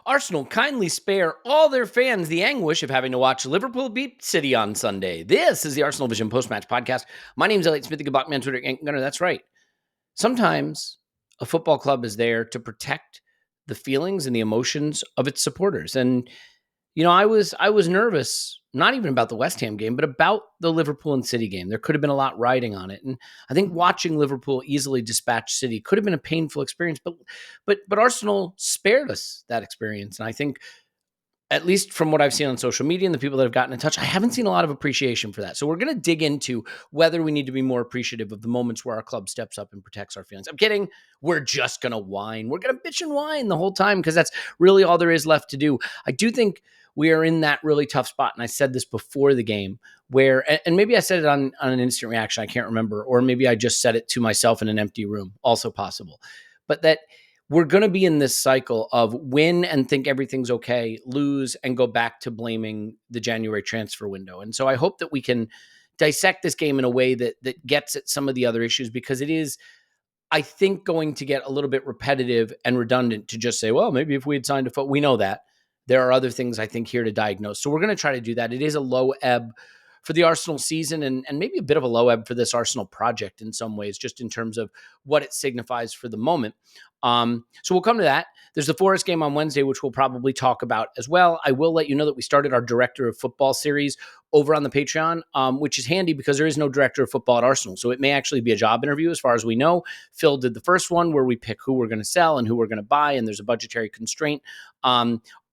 Arsenal kindly spare all their fans the anguish of having to watch Liverpool beat City on Sunday. This is the ArsenalVision Post-Match Podcast. My name is Elliot Smith, the Bachman Twitter Gunner. That's right. Sometimes a football club is there to protect the feelings and the emotions of its supporters. And, you know, I was nervous, not even about the West Ham game, but about the Liverpool and City game. There could have been a lot riding on it. And I think watching Liverpool easily dispatch City could have been a painful experience, but Arsenal spared us that experience. And I think, at least from what I've seen on social media and the people that have gotten in touch, I haven't seen a lot of appreciation for that. So we're going to dig into whether we need to be more appreciative of the moments where our club steps up and protects our feelings. I'm kidding. We're just going to whine. We're going to bitch and whine the whole time because that's really all there is left to do. I do think we are in that really tough spot. And I said this before the game where, and maybe I said it on an instant reaction, I can't remember, or maybe I just said it to myself in an empty room, also possible. But that we're going to be in this cycle of win and think everything's okay, lose and go back to blaming the January transfer window. And so I hope that we can dissect this game in a way that gets at some of the other issues, because it is, I think, going to get a little bit repetitive and redundant to just say, well, maybe if we had signed a foot, we know that. There are other things, I think, here to diagnose. So we're going to try to do that. It is a low ebb for the Arsenal season and maybe a bit of a low ebb for this Arsenal project in some ways, just in terms of what it signifies for the moment. So we'll come to that. There's the Forest game on Wednesday, which we'll probably talk about as well. I will let you know that we started our Director of Football series over on the Patreon, which is handy because there is no Director of Football at Arsenal. So it may actually be a job interview as far as we know. Phil did the first one where we pick who we're going to sell and who we're going to buy, and there's a budgetary constraint.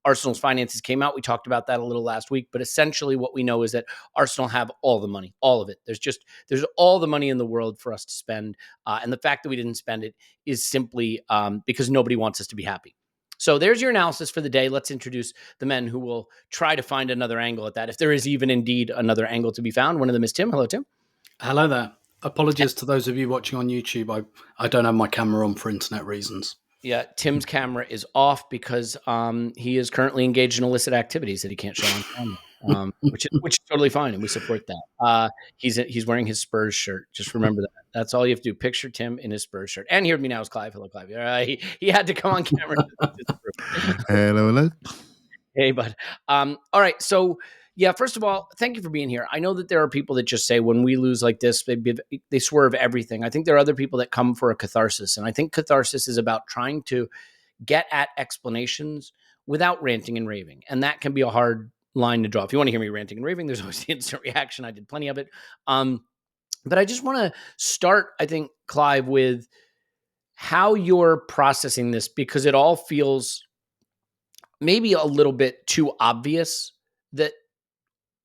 Arsenal's finances came out. We talked about that a little last week, but essentially what we know is that Arsenal have all the money, all of it. There's all the money in the world for us to spend. And the fact that we didn't spend it is simply because nobody wants us to be happy. So there's your analysis for the day. Let's introduce the men who will try to find another angle at that, if there is even indeed another angle to be found. One of them is Tim. Hello, Tim. Hello there. Apologies to those of you watching on YouTube. I don't have my camera on for internet reasons. Yeah, Tim's camera is off because he is currently engaged in illicit activities that he can't show on camera, which is totally fine, and we support that. He's wearing his Spurs shirt. Just remember that. That's all you have to do. Picture Tim in his Spurs shirt. And here with me now is Clive. Hello, Clive. He had to come on camera. Hello. Hey, bud. All right, so... yeah, first of all, thank you for being here. I know that there are people that just say when we lose like this, they swerve everything. I think there are other people that come for a catharsis. And I think catharsis is about trying to get at explanations without ranting and raving. And that can be a hard line to draw. If you want to hear me ranting and raving, there's always the instant reaction. I did plenty of it. But I just want to start, I think, Clive, with how you're processing this, because it all feels maybe a little bit too obvious that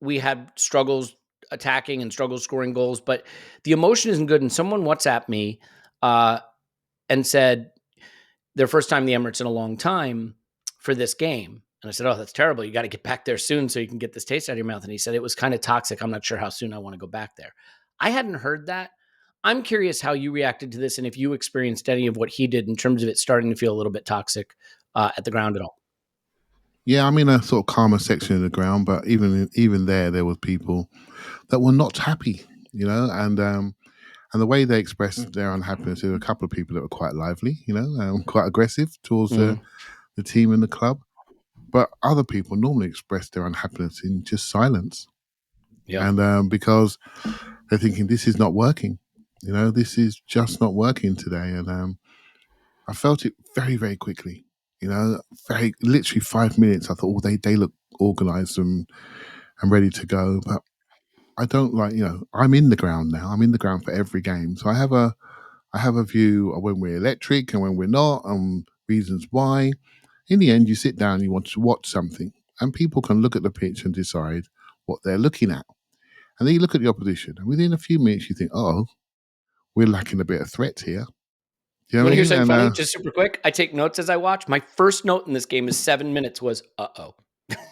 we had struggles attacking and struggles scoring goals, but the emotion isn't good. And someone WhatsApped me and said their first time in the Emirates in a long time for this game. And I said, oh, that's terrible. You got to get back there soon so you can get this taste out of your mouth. And he said, it was kind of toxic. I'm not sure how soon I want to go back there. I hadn't heard that. I'm curious how you reacted to this and if you experienced any of what he did in terms of it starting to feel a little bit toxic at the ground at all. Yeah, I'm in a sort of calmer section of the ground, but even there was people that were not happy, you know, and the way they expressed their unhappiness, there were a couple of people that were quite lively, you know, quite aggressive towards the team and the club, but other people normally express their unhappiness in just silence, and because they're thinking this is not working, you know, this is just not working today, and I felt it very, very quickly. You know, literally 5 minutes, I thought, oh, they look organised and ready to go. But I don't like, you know, I'm in the ground now. I'm in the ground for every game. So I have a view of when we're electric and when we're not, and reasons why. In the end, you sit down and you want to watch something. And people can look at the pitch and decide what they're looking at. And then you look at the opposition. And within a few minutes, you think, oh, we're lacking a bit of threat here. You know, here's something funny, just super quick. I take notes as I watch. My first note in this game is 7 minutes was, uh-oh.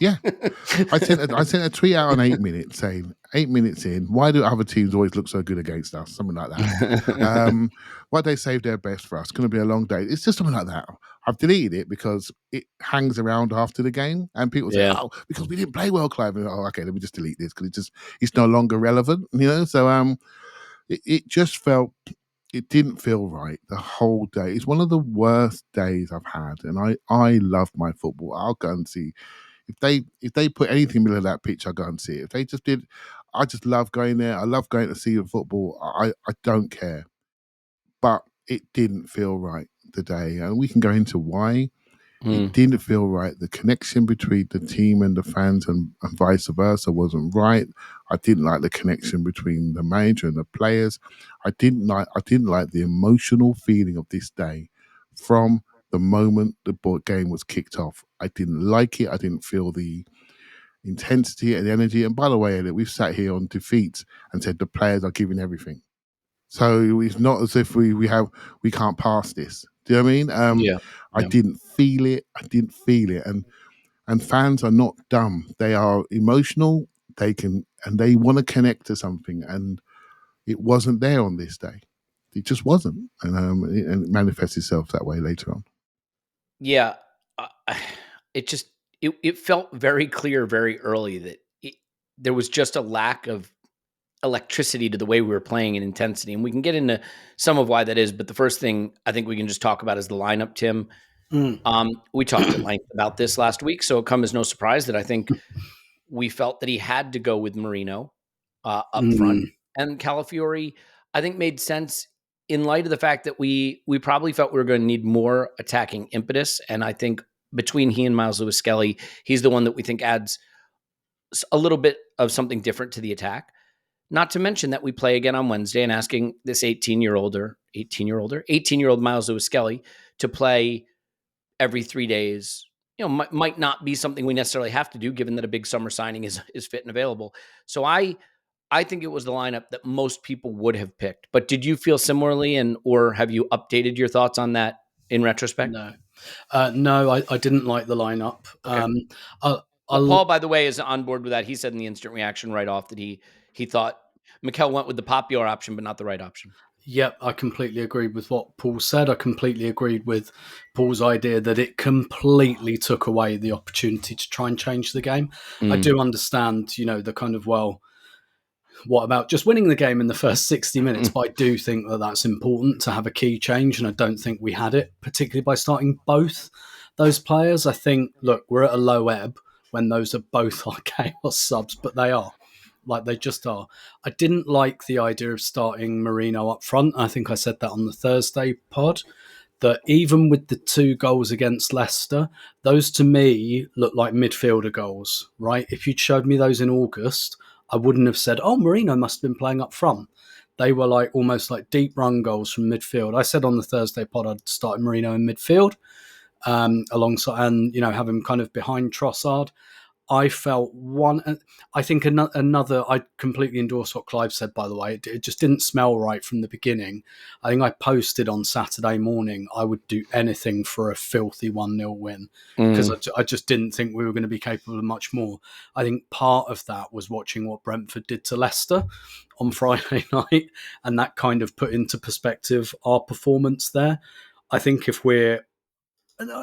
Yeah. I sent a tweet out on 8 minutes saying, 8 minutes in, why do other teams always look so good against us? Something like that. Why they save their best for us? It's going to be a long day. It's just something like that. I've deleted it because it hangs around after the game and people say, oh, because we didn't play well, Clive. And, oh, okay, let me just delete this because it's no longer relevant, you know? So it just felt it didn't feel right the whole day. It's one of the worst days I've had, and I love my football. I'll go and see if they put anything in the middle of that pitch. I'll go and see it. If they just did, I just love going there. I love going to see the football. I don't care, but it didn't feel right today, and we can go into why. It didn't feel right. The connection between the team and the fans and vice versa wasn't right. I didn't like the connection between the manager and the players. I didn't like the emotional feeling of this day from the moment the game was kicked off. I didn't like it. I didn't feel the intensity and the energy. And by the way, Elliot, we've sat here on defeats and said the players are giving everything. So it's not as if we can't pass this. Do you know what I mean? I didn't feel it. And fans are not dumb. They are emotional. They want to connect to something, and it wasn't there on this day. It just wasn't, and it manifests itself that way later on. Yeah, it felt very clear very early that there was just a lack of electricity to the way we were playing and intensity. And we can get into some of why that is. But the first thing I think we can just talk about is the lineup, Tim. We talked at length about this last week, so it comes as no surprise that I think we felt that he had to go with Marino up front. And Calafiori, I think, made sense in light of the fact that we probably felt we were going to need more attacking impetus. And I think between he and Miles Lewis-Skelly, he's the one that we think adds a little bit of something different to the attack. Not to mention that we play again on Wednesday and asking this 18-year-old Miles Lewis-Skelly to play every 3 days, might not be something we necessarily have to do, given that a big summer signing is fit and available. So I think it was the lineup that most people would have picked. But did you feel similarly, or have you updated your thoughts on that in retrospect? No, I didn't like the lineup. Okay. Paul, by the way, is on board with that. He said in the instant reaction right off that he thought Mikel went with the popular option, but not the right option. Yep, I completely agreed with what Paul said. I completely agreed with Paul's idea that it completely took away the opportunity to try and change the game. I do understand, the kind of, what about just winning the game in the first 60 minutes? But I do think that that's important to have a key change, and I don't think we had it, particularly by starting both those players. I think, look, we're at a low ebb when those are both our chaos subs, but they are. Like, they just are. I didn't like the idea of starting Marino up front. I think I said that on the Thursday pod, that even with the 2 goals against Leicester, those to me look like midfielder goals, right? If you'd showed me those in August, I wouldn't have said, oh, Marino must have been playing up front. They were like almost like deep run goals from midfield. I said on the Thursday pod I'd start Marino in midfield alongside, and have him kind of behind Trossard. I felt I think another, I completely endorse what Clive said, by the way. It just didn't smell right from the beginning. I think I posted on Saturday morning, I would do anything for a filthy 1-0 win, because I just didn't think we were going to be capable of much more. I think part of that was watching what Brentford did to Leicester on Friday night, and that kind of put into perspective our performance there. I think if we're,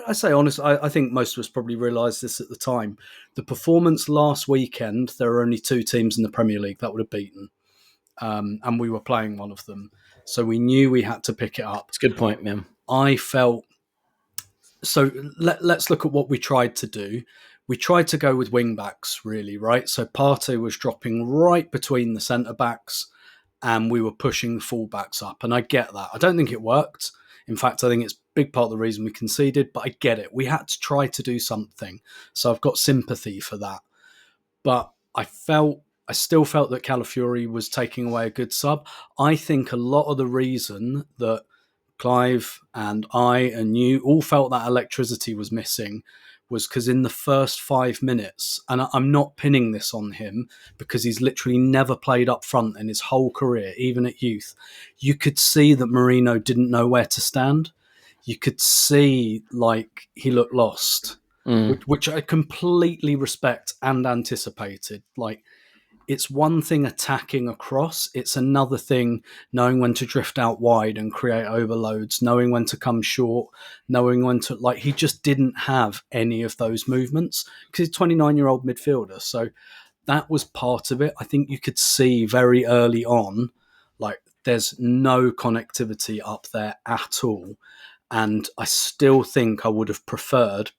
I say honest, I think most of us probably realised this at the time. The performance last weekend, there are only 2 teams in the Premier League that would have beaten. And we were playing one of them. So we knew we had to pick it up. It's a good point, man. I felt... So let's look at what we tried to do. We tried to go with wing-backs, really, right? So Partey was dropping right between the centre-backs, and we were pushing full-backs up. And I get that. I don't think it worked. In fact, I think it's a big part of the reason we conceded, but I get it. We had to try to do something. So I've got sympathy for that. But I still felt that Calafiori was taking away a good sub. I think a lot of the reason that Clive and I and you all felt that electricity was missing was because in the first 5 minutes, and I'm not pinning this on him because he's literally never played up front in his whole career, even at youth, you could see that Marino didn't know where to stand. You could see like he looked lost, which I completely respect and anticipated. Like, it's one thing attacking across. It's another thing knowing when to drift out wide and create overloads, knowing when to come short, knowing when to, like, he just didn't have any of those movements because he's a 29-year-old midfielder. So that was part of it. I think you could see very early on, like, there's no connectivity up there at all. And I still think I would have preferred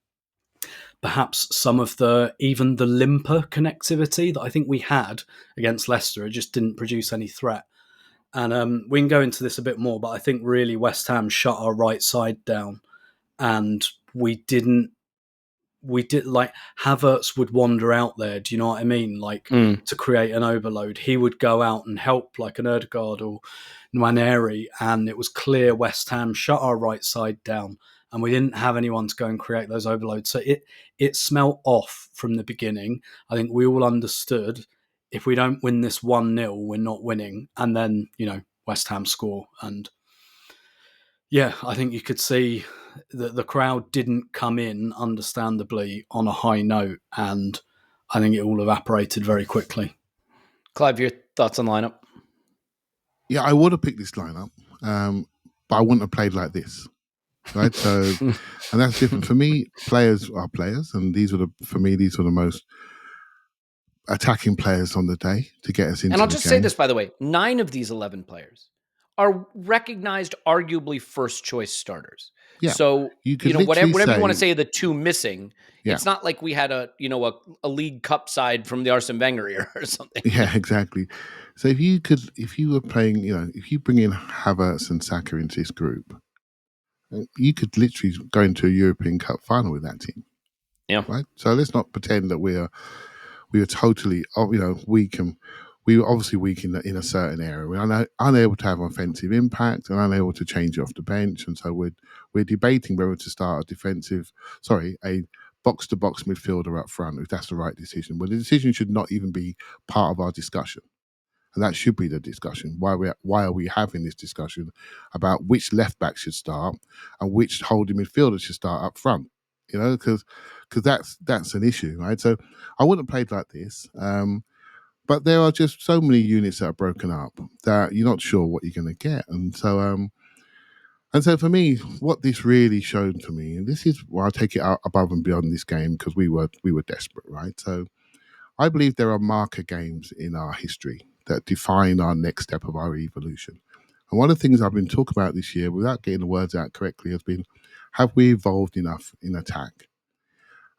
perhaps some of even the limper connectivity that I think we had against Leicester. It just didn't produce any threat. And we can go into this a bit more, but I think really West Ham shut our right side down, and we did like Havertz would wander out there. Do you know what I mean? Like to create an overload, he would go out and help like an Odegaard or Nwaneri, and it was clear West Ham shut our right side down, and we didn't have anyone to go and create those overloads. So it smelt off from the beginning. I think we all understood if we don't win this 1-0, we're not winning. And then, West Ham score. And yeah, I think you could see that the crowd didn't come in, understandably, on a high note. And I think it all evaporated very quickly. Clive, your thoughts on lineup? Yeah, I would have picked this lineup, but I wouldn't have played like this. Right? So, and that's different. For me, players are players. And these were the most attacking players on the day to get us into the game. And I'll just say this, by the way, 9 of these 11 players are recognized, arguably first choice starters. Yeah. So, whatever you want to say, the 2 missing, it's not like we had a League Cup side from the Arsene Wenger era or something. Yeah, exactly. So if you were playing, if you bring in Havertz and Saka into this group, you could literally go into a European Cup final with that team. Yeah. Right. So let's not pretend that we are totally, weak, and we were obviously weak in a certain area. We're unable to have offensive impact and unable to change it off the bench. And so we're debating whether to start a box-to-box midfielder up front, if that's the right decision. Well, the decision should not even be part of our discussion. And that should be the discussion. Why are we having this discussion about which left back should start and which holding midfielder should start up front? Because that's an issue, right? So I wouldn't have played like this. But there are just so many units that are broken up that you're not sure what you're going to get. And so for me, what this really showed to me, and this is where I take it out above and beyond this game, because we were desperate, right? So I believe there are marker games in our history that define our next step of our evolution. And one of the things I've been talking about this year, without getting the words out correctly, has been, have we evolved enough in attack?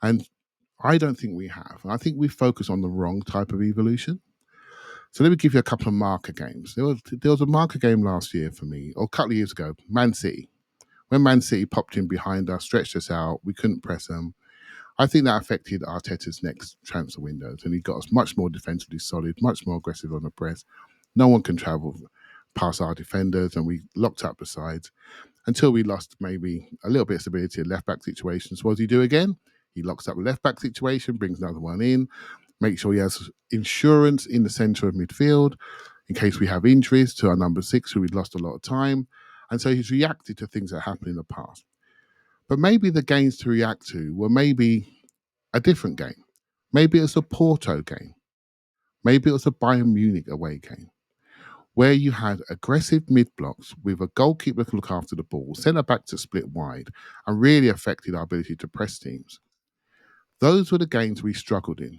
And I don't think we have. I think we focus on the wrong type of evolution. So let me give you a couple of marker games. There was a marker game last year for me, or a couple of years ago, Man City. When Man City popped in behind us, stretched us out, we couldn't press them. I think that affected Arteta's next transfer windows, and he got us much more defensively solid, much more aggressive on the press. No one can travel past our defenders, and we locked up the sides until we lost maybe a little bit of stability in left-back situations. What does he do again? He locks up the left-back situation, brings another one in, makes sure he has insurance in the centre of midfield in case we have injuries to our number 6, who we'd lost a lot of time. And so he's reacted to things that happened in the past. But maybe the games to react to were maybe a different game. Maybe it was a Porto game. Maybe it was a Bayern Munich away game, where you had aggressive mid-blocks with a goalkeeper to look after the ball, centre-back to split wide, and really affected our ability to press teams. Those were the games we struggled in,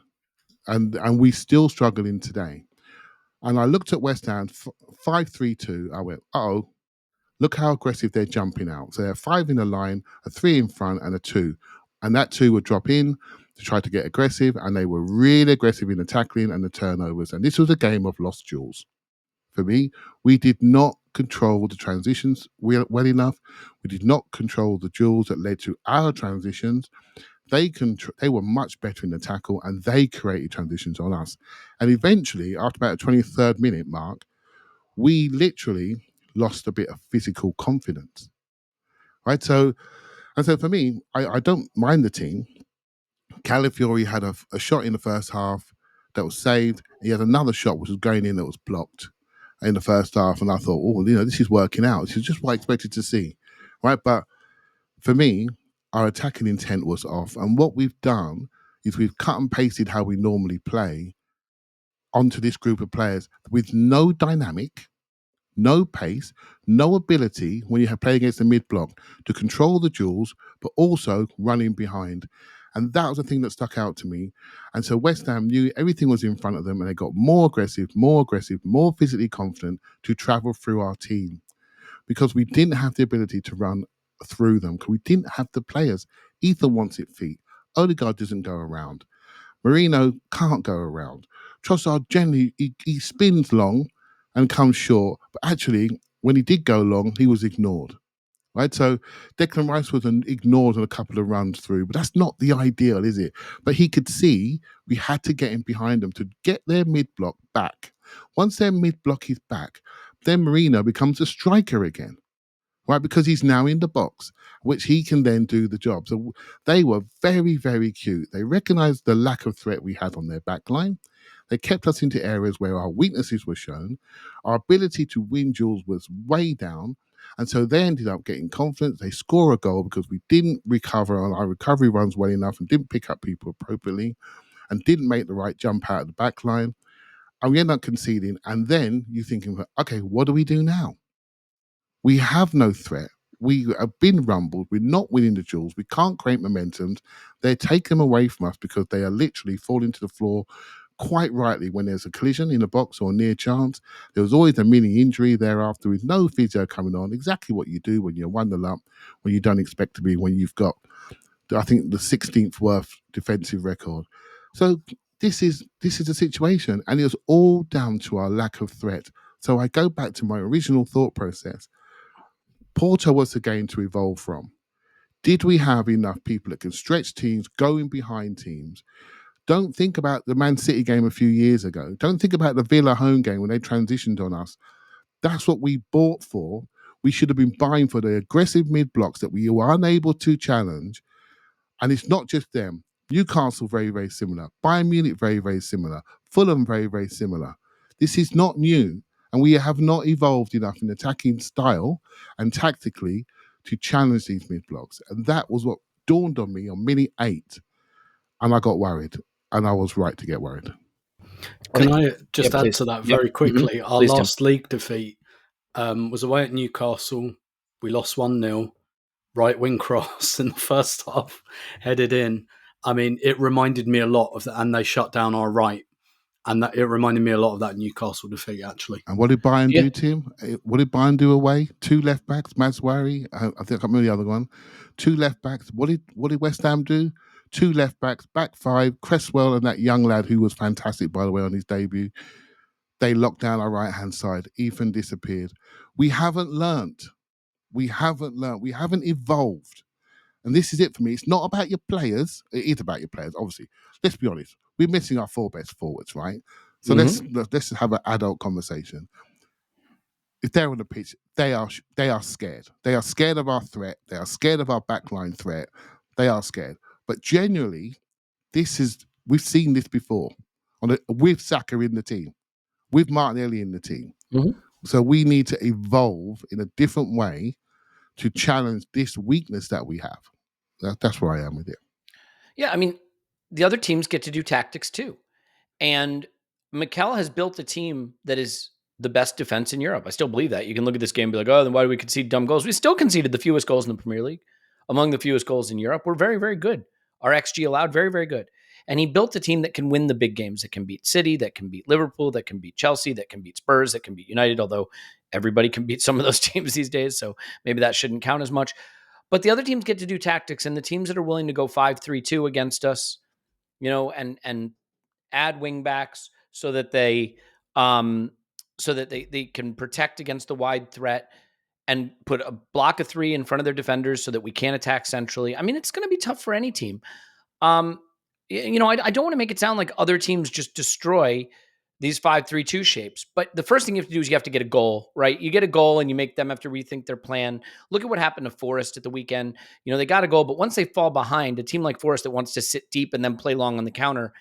and we still struggle in today. And I looked at West Ham, 5-3-2, I went, look how aggressive they're jumping out. So they have 5 in the line, a 3 in front, and a 2. And that 2 would drop in to try to get aggressive, and they were really aggressive in the tackling and the turnovers. And this was a game of lost jewels. For me, we did not control the transitions well enough. We did not control the jewels that led to our transitions. They were much better in the tackle, and they created transitions on us. And eventually, after about the 23rd minute mark, we literally lost a bit of physical confidence. Right? So for me, I don't mind the team. Calafiori had a shot in the first half that was saved. He had another shot which was going in that was blocked in the first half, and I thought, this is working out. This is just what I expected to see. Right? But for me, our attacking intent was off. And what we've done is we've cut and pasted how we normally play onto this group of players with no dynamic, no pace, no ability when you have played against the mid-block to control the duels, but also running behind. And that was the thing that stuck out to me. And so West Ham knew everything was in front of them, and they got more aggressive, more physically confident to travel through our team, because we didn't have the ability to run through them, because we didn't have the players. Ethan wants it feet. Odegaard doesn't go around. Marino can't go around. Trossard generally, he spins long and comes short, but actually, when he did go long, he was ignored. Right, so Declan Rice was ignored on a couple of runs through, but that's not the ideal, is it? But he could see we had to get him behind them to get their mid-block back. Once their mid-block is back, then Marino becomes a striker again, right? Because he's now in the box, which he can then do the job. So they were very, very cute. They recognized the lack of threat we had on their back line. They kept us into areas where our weaknesses were shown. Our ability to win duels was way down. And so they ended up getting confidence. They score a goal because we didn't recover on our recovery runs well enough and didn't pick up people appropriately and didn't make the right jump out of the back line. And we end up conceding. And then you're thinking, okay, what do we do now? We have no threat. We have been rumbled. We're not winning the duels. We can't create momentums. They take them away from us because they are literally falling to the floor quite rightly when there's a collision in the box or near chance. There was always a mini injury thereafter with no physio coming on. Exactly what you do when you're 1-0 up, when you don't expect to be, when you've got, I think, the 16th worst defensive record. So this is the situation, and it was all down to our lack of threat. So I go back to my original thought process. Porto was the game to evolve from. Did we have enough people that can stretch teams, going behind teams? Don't think about the Man City game a few years ago. Don't think about the Villa home game when they transitioned on us. That's what we bought for. We should have been buying for the aggressive mid-blocks that we were unable to challenge. And it's not just them. Newcastle, very, very similar. Bayern Munich, very, very similar. Fulham, very, very similar. This is not new. And we have not evolved enough in attacking style and tactically to challenge these mid-blocks. And that was what dawned on me on minute 8. And I got worried. And I was right to get worried. Can I just add to that very quickly? Mm-hmm. Our last league defeat was away at Newcastle. We lost 1-0. Right wing cross in the first half, headed in. I mean, it reminded me a lot of that, and they shut down our right. And that it reminded me a lot of that Newcastle defeat, actually. And what did Bayern do, Tim? What did Bayern do away? 2 left backs, Mazwari, I think I can't remember the other one. 2 left backs. What did West Ham do? 2 left backs, back 5, Cresswell and that young lad who was fantastic, by the way, on his debut. They locked down our right-hand side. Ethan disappeared. We haven't learnt. We haven't evolved. And this is it for me. It's not about your players. It is about your players, obviously. Let's be honest. We're missing our 4 best forwards, right? So let's have an adult conversation. If they're on the pitch, they are scared. They are scared of our threat. They are scared of our backline threat. They are scared. But genuinely, we've seen this before with Saka in the team, with Martinelli in the team. Mm-hmm. So we need to evolve in a different way to challenge this weakness that we have. That's where I am with it. Yeah, I mean, the other teams get to do tactics too. And Mikel has built a team that is the best defense in Europe. I still believe that. You can look at this game and be like, oh, then why do we concede dumb goals? We still conceded the fewest goals in the Premier League, among the fewest goals in Europe. We're very, very good. Our XG allowed, very, very good. And he built a team that can win the big games, that can beat City, that can beat Liverpool, that can beat Chelsea, that can beat Spurs, that can beat United, although everybody can beat some of those teams these days, so maybe that shouldn't count as much. But the other teams get to do tactics, and the teams that are willing to go 5-3-2 against us, and add wing backs so that they can protect against the wide threat and put a block of 3 in front of their defenders so that we can't attack centrally. I mean, it's going to be tough for any team. I don't want to make it sound like other teams just destroy these 5-3-2 shapes. But the first thing you have to do is you have to get a goal, right? You get a goal and you make them have to rethink their plan. Look at what happened to Forest at the weekend. They got a goal, but once they fall behind, a team like Forest that wants to sit deep and then play long on the counter,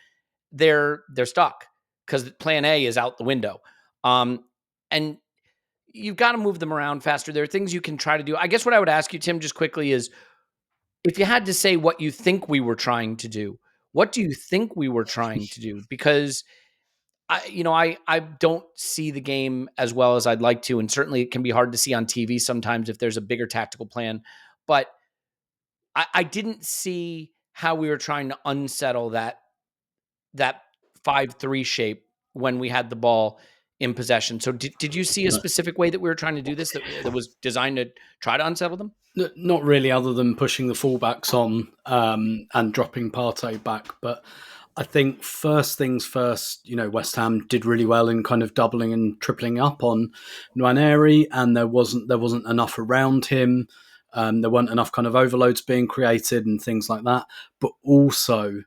they're stuck because plan A is out the window. And you've got to move them around faster. There are things you can try to do. I guess what I would ask you, Tim, just quickly is, if you had to say what you think we were trying to do, what do you think we were trying to do? Because I don't see the game as well as I'd like to. And certainly it can be hard to see on TV sometimes if there's a bigger tactical plan, but I didn't see how we were trying to unsettle that 5-3 shape when we had the ball in possession. So did you see a specific way that we were trying to do this that was designed to try to unsettle them? Not really, other than pushing the fullbacks on and dropping Partey back. But I think first things first, West Ham did really well in kind of doubling and tripling up on Nwaneri, and there wasn't enough around him. There weren't enough kind of overloads being created and things like that. But also,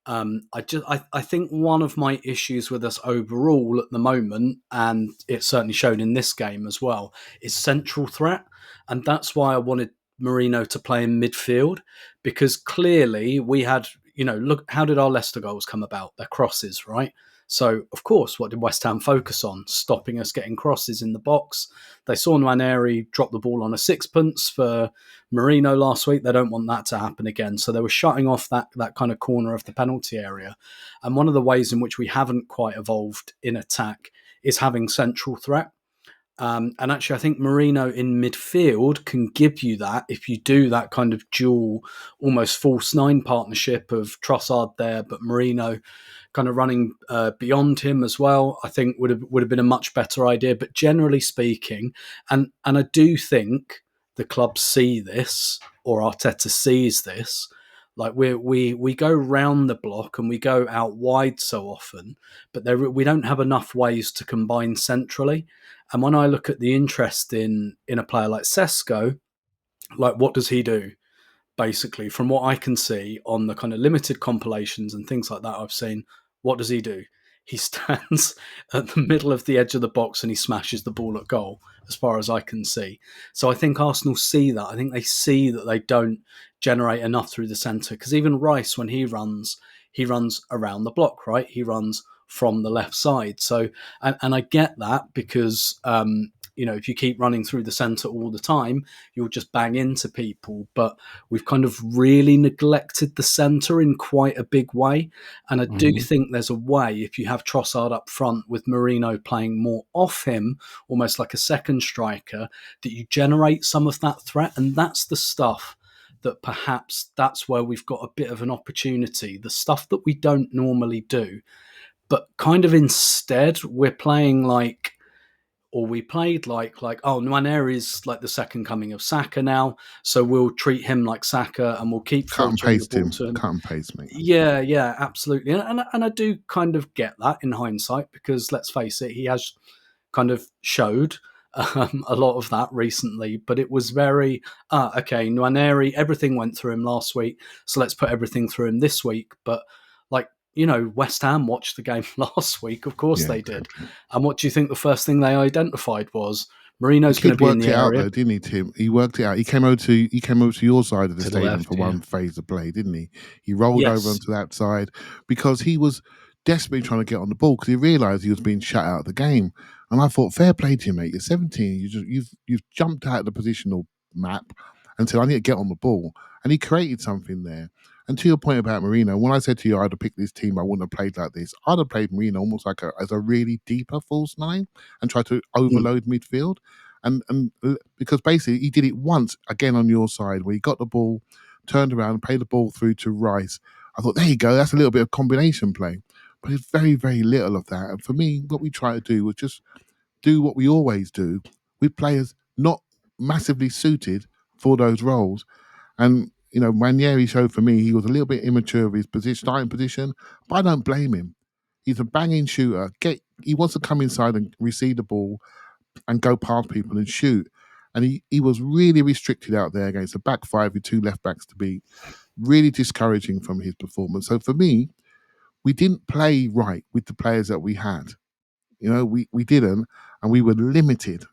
I think one of my issues with us overall at the moment, and it certainly showed in this game as well, is central threat. And that's why I wanted Marino to play in midfield, because clearly we had, look, how did our Leicester goals come about? They're crosses, right? So, of course, what did West Ham focus on? Stopping us getting crosses in the box. They saw Nwaneri drop the ball on a sixpence for Marino last week. They don't want that to happen again. So they were shutting off that kind of corner of the penalty area. And one of the ways in which we haven't quite evolved in attack is having central threat. And actually, I think Marino in midfield can give you that if you do that kind of dual, almost false nine partnership of Trossard there, but Marino kind of running beyond him as well. I think would have been a much better idea. But generally speaking, and I do think the club see this, or Arteta sees this. Like we go round the block and we go out wide so often, but we don't have enough ways to combine centrally. And when I look at the interest in a player like Sesko, like what does he do? Basically, from what I can see on the kind of limited compilations and things like that I've seen, what does he do? He stands at the middle of the edge of the box and he smashes the ball at goal, as far as I can see. So I think Arsenal see that. I think they see that they don't generate enough through the centre. Because even Rice, when he runs around the block, right? He runs from the left side. So, and I get that because, if you keep running through the centre all the time, you'll just bang into people. But we've kind of really neglected the centre in quite a big way. And I do think there's a way, if you have Trossard up front with Marino playing more off him, almost like a second striker, that you generate some of that threat. And that's the stuff that perhaps that's where we've got a bit of an opportunity, the stuff that we don't normally do. But kind of instead, we're playing like, or we played like, Nwaneri is like the second coming of Saka now, so we'll treat him like Saka and we'll keep cut and filtering paste the ball him. to him. Cut and paste, mate. Yeah, absolutely. And I do kind of get that in hindsight, because let's face it, he has kind of showed a lot of that recently, but it was very, okay, Nwaneri, everything went through him last week, so let's put everything through him this week. But like, West Ham watched the game last week. Of course they did. And what do you think the first thing they identified was? Marino's going to be in the area. He worked it out, though, didn't he, Tim? He worked it out. He came over to your side of the stadium for one phase of play, didn't he? He rolled over onto that side because he was desperately trying to get on the ball because he realised he was being shut out of the game. And I thought, fair play to you, mate. You're 17. You've jumped out of the positional map and said, I need to get on the ball. And he created something there. And to your point about Marino, when I said to you I'd have picked this team, I wouldn't have played like this. I'd have played Marino almost like as a really deeper false nine and tried to overload midfield. And because basically he did it once again on your side where he got the ball, turned around and played the ball through to Rice. I thought, there you go, that's a little bit of combination play. But it's very, very little of that. And for me, what we try to do was just do what we always do with players not massively suited for those roles. And Ranieri showed for me he was a little bit immature of his starting position, but I don't blame him. He's a banging shooter. He wants to come inside and receive the ball and go past people and shoot. And he was really restricted out there against a back five with two left backs to beat. Really discouraging from his performance. So for me, we didn't play right with the players that we had. We didn't, and we were limited,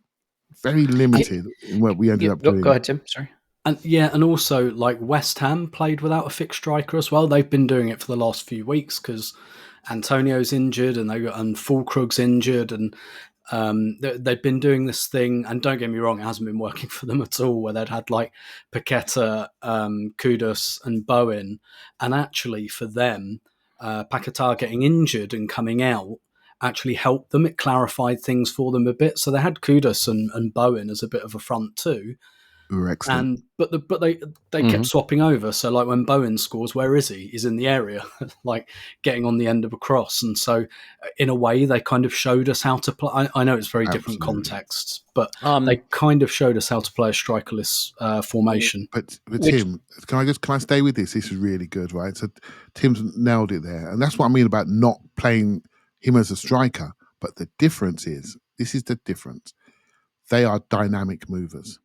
very limited in what we ended up doing. Go ahead, Tim. Sorry. And also, like, West Ham played without a fixed striker as well. They've been doing it for the last few weeks because Antonio's injured and Fulkrug's injured, and they've been doing this thing. And don't get me wrong, it hasn't been working for them at all. Where they'd had like Paqueta, Kudus, and Bowen, and actually for them, Paqueta getting injured and coming out actually helped them. It clarified things for them a bit. So they had Kudus and Bowen as a bit of a front too. We were excellent. But they kept swapping over. So like when Bowen scores, where is he? He's in the area, like getting on the end of a cross. And so in a way, they kind of showed us how to play. I know it's very different contexts, but they kind of showed us how to play a strikerless formation. But Tim, can I stay with this? This is really good, right? So Tim's nailed it there. And that's what I mean about not playing him as a striker. But the difference is, this is the difference. They are dynamic movers.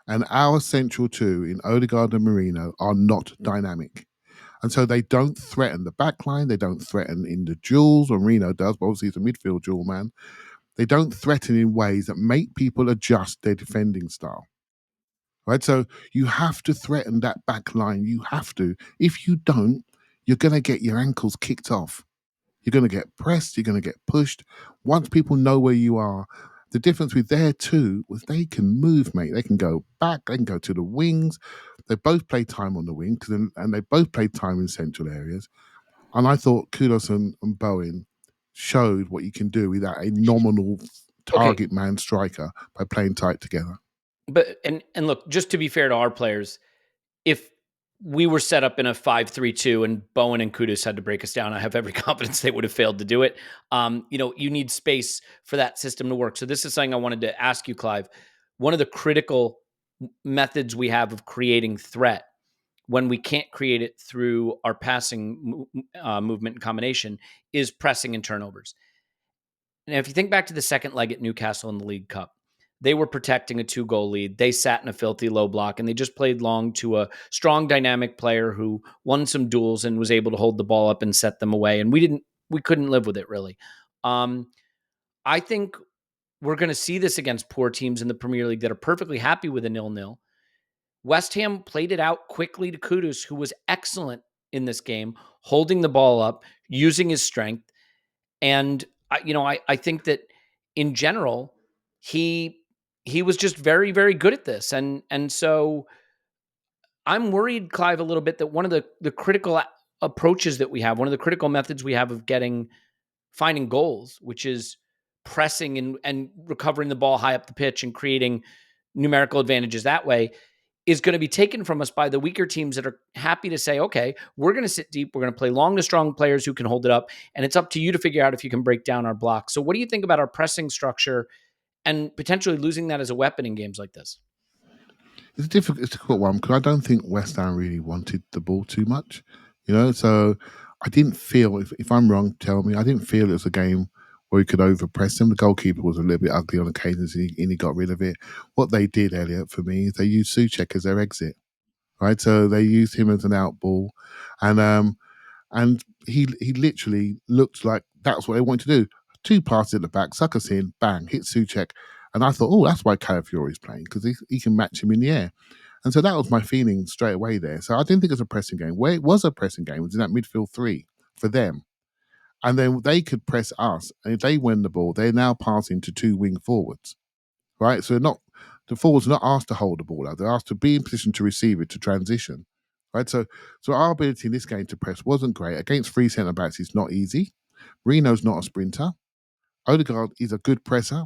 And our central two in Odegaard and Merino are not dynamic. And so they don't threaten the back line. They don't threaten in the duels. Merino does, but obviously he's a midfield duel man. They don't threaten in ways that make people adjust their defending style. Right? So you have to threaten that back line. You have to. If you don't, you're going to get your ankles kicked off. You're going to get pressed. You're going to get pushed. Once people know where you are, the difference with their two was they can move, mate. They can go back. They can go to the wings. They both play time on the wing, and they both played time in central areas. And I thought Kudus and Bowen showed what you can do without a nominal target man striker by playing tight together. But and look, just to be fair to our players, if we were set up in a 5-3-2 and Bowen and Kudus had to break us down, I have every confidence they would have failed to do it. You need space for that system to work. So this is something I wanted to ask you, Clive. One of the critical methods we have of creating threat when we can't create it through our passing movement and combination is pressing and turnovers. And if you think back to the second leg at Newcastle in the League Cup, they were protecting a 2-goal lead. They sat in a filthy low block, and they just played long to a strong, dynamic player who won some duels and was able to hold the ball up and set them away. And we couldn't live with it, really. I think we're going to see this against poor teams in the Premier League that are perfectly happy with a 0-0. West Ham played it out quickly to Kudus, who was excellent in this game, holding the ball up, using his strength. And, I think that in general, he was just very, very good at this. And so I'm worried, Clive, a little bit that one of the critical approaches that we have, one of the critical methods we have of finding goals, which is pressing and recovering the ball high up the pitch and creating numerical advantages that way, is going to be taken from us by the weaker teams that are happy to say, okay, we're going to sit deep. We're going to play long to strong players who can hold it up. And it's up to you to figure out if you can break down our block. So what do you think about our pressing structure and potentially losing that as a weapon in games like this? It's a difficult one because I don't think West Ham really wanted the ball too much, so I didn't feel, if I'm wrong, tell me, I didn't feel it was a game where we could overpress them. The goalkeeper was a little bit ugly on occasions and he got rid of it. What they did, Elliot, for me, is they used Souček as their exit, right? So they used him as an out ball, and he literally looked like that's what they wanted to do. 2 passes at the back, suck us in, bang, hit Souček. And I thought, that's why Calafiori's playing, because he can match him in the air. And so that was my feeling straight away there. So I didn't think it was a pressing game. Where it was a pressing game was in that midfield 3 for them. And then they could press us. And if they win the ball, they're now passing to 2 wing forwards, right? So the forwards are not asked to hold the ball out. They're asked to be in position to receive it, to transition, right? So our ability in this game to press wasn't great. Against 3 centre-backs, it's not easy. Reno's not a sprinter. Odegaard is a good presser,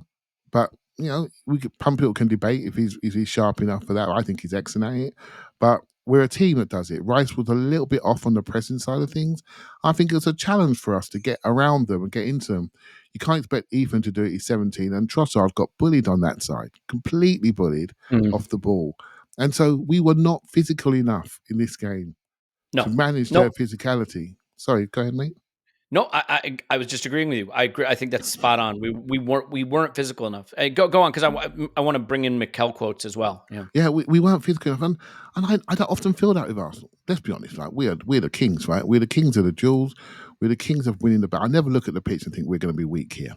but people can debate if he's sharp enough for that. I think he's excellent at it, but we're a team that does it. Rice was a little bit off on the pressing side of things. I think it's a challenge for us to get around them and get into them. You can't expect Ethan to do it. He's 17, and Trossard got bullied on that side, completely bullied off the ball, and so we were not physical enough in this game to manage their physicality. Sorry, go ahead, mate. No, I was just agreeing with you. I agree. I think that's spot on. We weren't physical enough. Hey, go on, because I want to bring in Mikel quotes as well. Yeah, we weren't physical enough, and I don't often feel that with Arsenal. Let's be honest, like we're the kings, right? We're the kings of the duels. We're the kings of winning the battle. I never look at the pitch and think we're going to be weak here,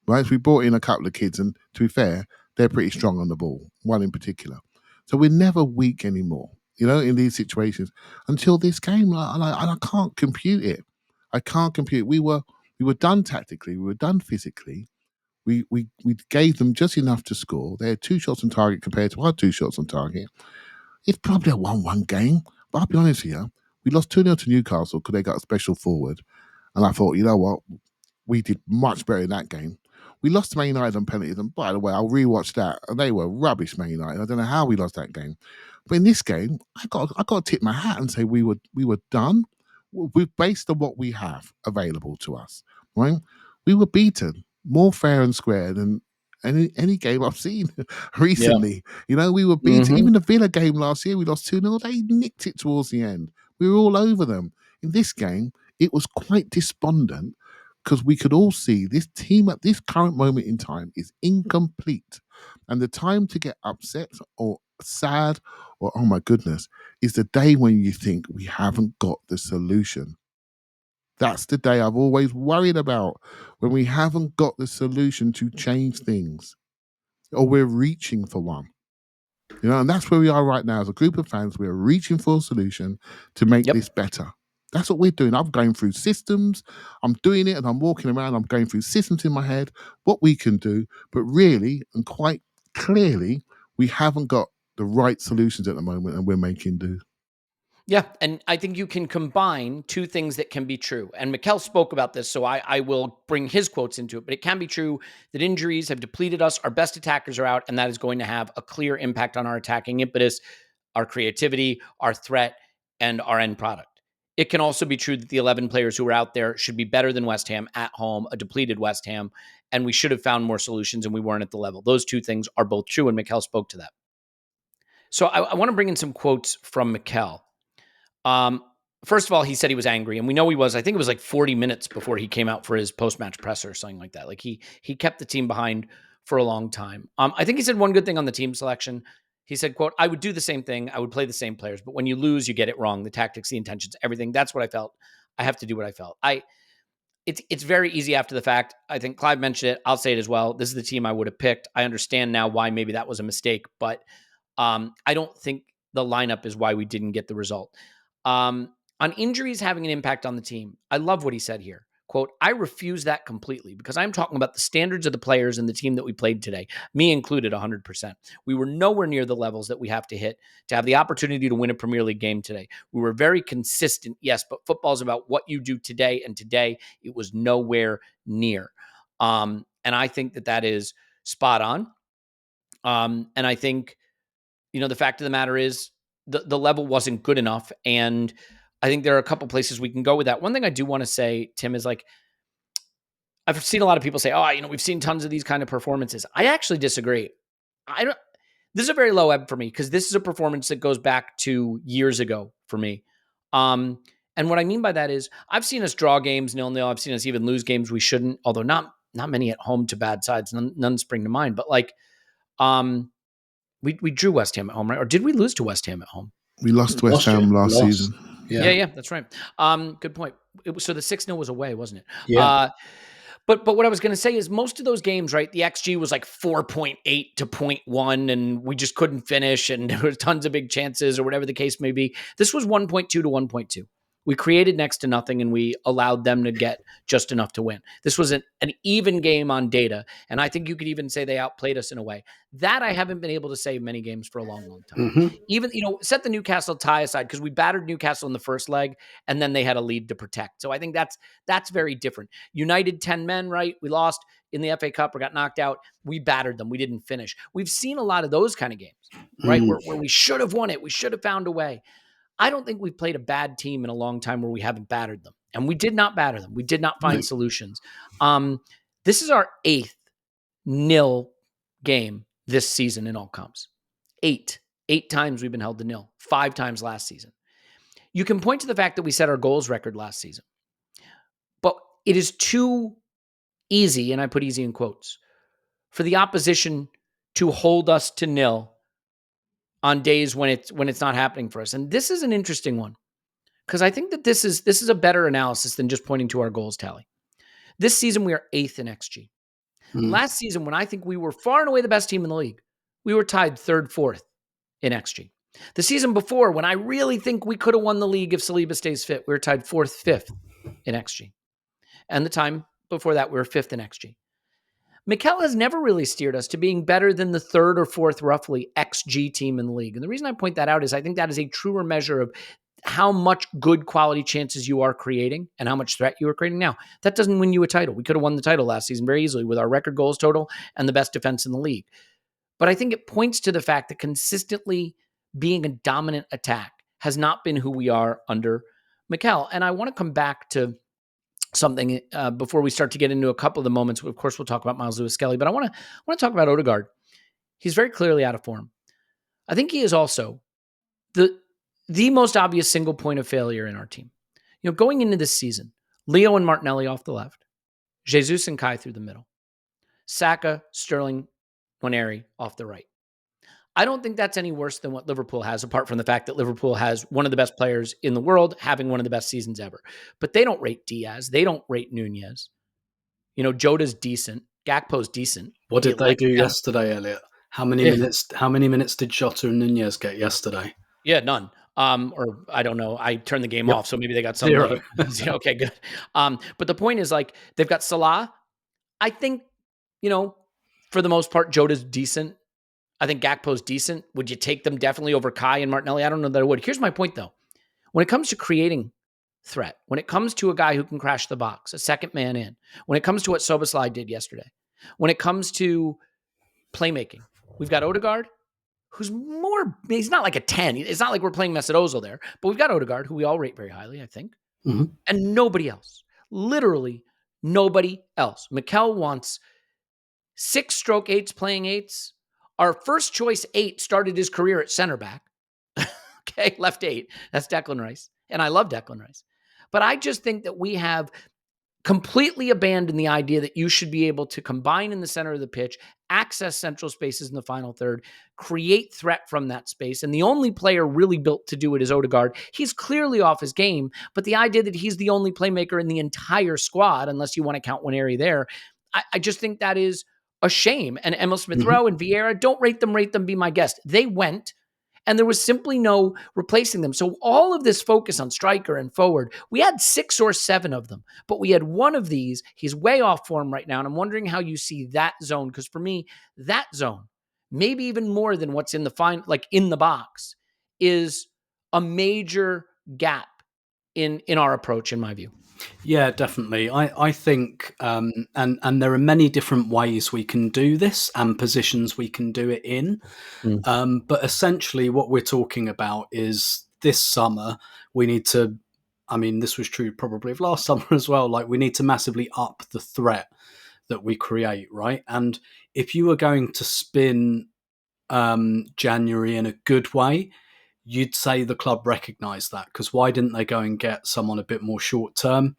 right? So we brought in a couple of kids, and to be fair, they're pretty strong on the ball. One in particular, so we're never weak anymore. In these situations until this game, and I can't compute it. I can't compute. We were done tactically. We were done physically. We gave them just enough to score. They had 2 shots on target compared to our 2 shots on target. It's probably a 1-1 game. But I'll be honest with you, we lost 2-0 to Newcastle because they got a special forward. And I thought, you know what? We did much better in that game. We lost to Man United on penalties, and by the way, I'll rewatch that. And they were rubbish, Man United. I don't know how we lost that game. But in this game, I got to tip my hat and say we were done. We've based on what we have available to us, right? We were beaten more fair and square than any game I've seen recently. We were beaten. Even the Villa game last year, we lost 2-0. They nicked it towards the end. We were all over them. In this game, it was quite despondent because we could all see this team at this current moment in time is incomplete. And the time to get upset or sad or, oh my goodness, is the day when you think we haven't got the solution. That's the day I've always worried about, when we haven't got the solution to change things or we're reaching for one. And that's where we are right now as a group of fans. We're reaching for a solution to make this better. That's what we're doing. I'm going through systems. I'm doing it and I'm walking around. I'm going through systems in my head, what we can do. But really and quite clearly, we haven't got the right solutions at the moment and we're making do. Yeah, and I think you can combine two things that can be true. And Mikel spoke about this, so I will bring his quotes into it. But it can be true that injuries have depleted us, our best attackers are out, and that is going to have a clear impact on our attacking impetus, our creativity, our threat, and our end product. It can also be true that the 11 players who are out there should be better than West Ham at home, a depleted West Ham, and we should have found more solutions and we weren't at the level. Those two things are both true, and Mikel spoke to that. So I want to bring in some quotes from Mikel. First of all, he said he was angry, and we know he was. I think it was like 40 minutes before he came out for his post-match presser or something like that. Like he kept the team behind for a long time. I think he said one good thing on the team selection. He said, quote, "I would do the same thing. I would play the same players, but when you lose, you get it wrong. The tactics, the intentions, everything. That's what I felt. I have to do what I felt." It's very easy after the fact. I think Clive mentioned it. I'll say it as well. This is the team I would have picked. I understand now why maybe that was a mistake, but I don't think the lineup is why we didn't get the result. On injuries having an impact on the team, I love what he said here. Quote, "I refuse that completely because I'm talking about the standards of the players and the team that we played today, me included 100%. We were nowhere near the levels that we have to hit to have the opportunity to win a Premier League game today. We were very consistent, yes, but football's about what you do today, and today it was nowhere near." And I think that is spot on. And I think, the fact of the matter is the level wasn't good enough, and I think there are a couple places we can go with that. One thing I do want to say, Tim, is like, I've seen a lot of people say, we've seen tons of these kind of performances. I actually disagree. This is a very low ebb for me because this is a performance that goes back to years ago for me. And what I mean by that is I've seen us draw games 0-0. I've seen us even lose games we shouldn't, although not many at home to bad sides. None spring to mind. But like, we drew West Ham at home, right? Or did we lose to West Ham at home? We lost West Ham last season. Yeah, that's right. Good point. So the 6-0 was away, wasn't it? Yeah. But what I was going to say is most of those games, right, the XG was like 4.8 to 0.1, and we just couldn't finish, and there were tons of big chances or whatever the case may be. This was 1.2 to 1.2. We created next to nothing, and we allowed them to get just enough to win. This was an even game on data, and I think you could even say they outplayed us in a way. That I haven't been able to say many games for a long, long time. Mm-hmm. Even, set the Newcastle tie aside because we battered Newcastle in the first leg, and then they had a lead to protect. So I think that's very different. United 10 men, right? We lost in the FA Cup or got knocked out. We battered them. We didn't finish. We've seen a lot of those kind of games, right? Where we should have won it. We should have found a way. I don't think we've played a bad team in a long time where we haven't battered them. And we did not batter them. We did not find solutions. This is our 8th nil game this season in all comps. 8 times we've been held to nil. 5 times last season. You can point to the fact that we set our goals record last season. But it is too easy, and I put easy in quotes, for the opposition to hold us to nil on days when it's not happening for us. And this is an interesting one because I think that this is a better analysis than just pointing to our goals tally. This season, we are 8th in XG. Last season, when I think we were far and away the best team in the league, we were tied 3rd, 4th in XG. The season before, when I really think we could have won the league if Saliba stays fit, we were tied 4th, 5th in XG. And the time before that, we were 5th in XG. Mikel has never really steered us to being better than the 3rd or 4th, roughly, XG team in the league. And the reason I point that out is I think that is a truer measure of how much good quality chances you are creating and how much threat you are creating. Now, that doesn't win you a title. We could have won the title last season very easily with our record goals total and the best defense in the league. But I think it points to the fact that consistently being a dominant attack has not been who we are under Mikel. And I want to come back to something before we start to get into a couple of the moments. Of course, we'll talk about Miles Lewis-Skelly, but I want to talk about Odegaard. He's very clearly out of form. I think he is also the most obvious single point of failure in our team. Going into this season, Leo and Martinelli off the left, Jesus and Kai through the middle, Saka, Sterling, Nwaneri off the right. I don't think that's any worse than what Liverpool has, apart from the fact that Liverpool has one of the best players in the world, having one of the best seasons ever. But they don't rate Diaz. They don't rate Nunez. Jota's decent. Gakpo's decent. What did they do yesterday, Elliot? How many minutes did Jota and Nunez get yesterday? Yeah, none. Or I don't know. I turned the game off, so maybe they got some. Zero. Okay, good. But the point is, they've got Salah. I think, for the most part, Jota's decent. I think Gakpo's decent. Would you take them definitely over Kai and Martinelli? I don't know that I would. Here's my point, though. When it comes to creating threat, when it comes to a guy who can crash the box, a second man in, when it comes to what Szoboszlai did yesterday, when it comes to playmaking, we've got Odegaard, who's he's not like a 10. It's not like we're playing Mesut Ozil there, but we've got Odegaard, who we all rate very highly, I think, and nobody else. Literally nobody else. Mikel wants 6/8s playing 8s. Our first choice 8 started his career at center back. Okay, left 8. That's Declan Rice. And I love Declan Rice. But I just think that we have completely abandoned the idea that you should be able to combine in the center of the pitch, access central spaces in the final third, create threat from that space. And the only player really built to do it is Odegaard. He's clearly off his game, but the idea that he's the only playmaker in the entire squad, unless you want to count Nwaneri there, I just think that is a shame. And Emil Smith-Rowe and Vieira, don't rate them, be my guest. They went, and there was simply no replacing them. So all of this focus on striker and forward, we had 6 or 7 of them, but we had one of these. He's way off form right now, and I'm wondering how you see that zone, because for me, that zone, maybe even more than what's in the box, is a major gap in our approach, in my view. Yeah, definitely. I think, and there are many different ways we can do this and positions we can do it in. But essentially what we're talking about is this summer, we need to, this was true probably of last summer as well, we need to massively up the threat that we create, right? And if you were going to spin January in a good way, you'd say the club recognised that, because why didn't they go and get someone a bit more short term?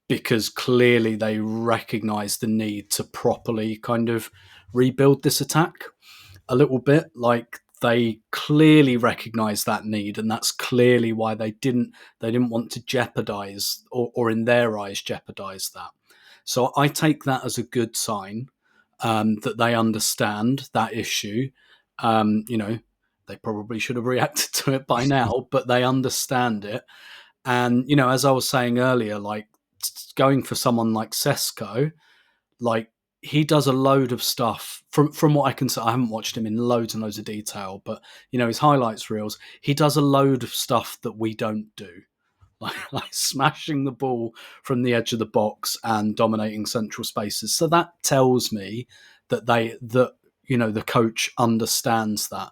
Because clearly they recognise the need to properly kind of rebuild this attack a little bit. They clearly recognise that need, and that's clearly why they didn't want to jeopardise or in their eyes jeopardise that. So I take that as a good sign that they understand that issue. They probably should have reacted to it by now, but they understand it. And, as I was saying earlier, going for someone like Sesko, he does a load of stuff from what I can say. I haven't watched him in loads and loads of detail, but, his highlights reels, he does a load of stuff that we don't do. Like smashing the ball from the edge of the box and dominating central spaces. So that tells me that the coach understands that.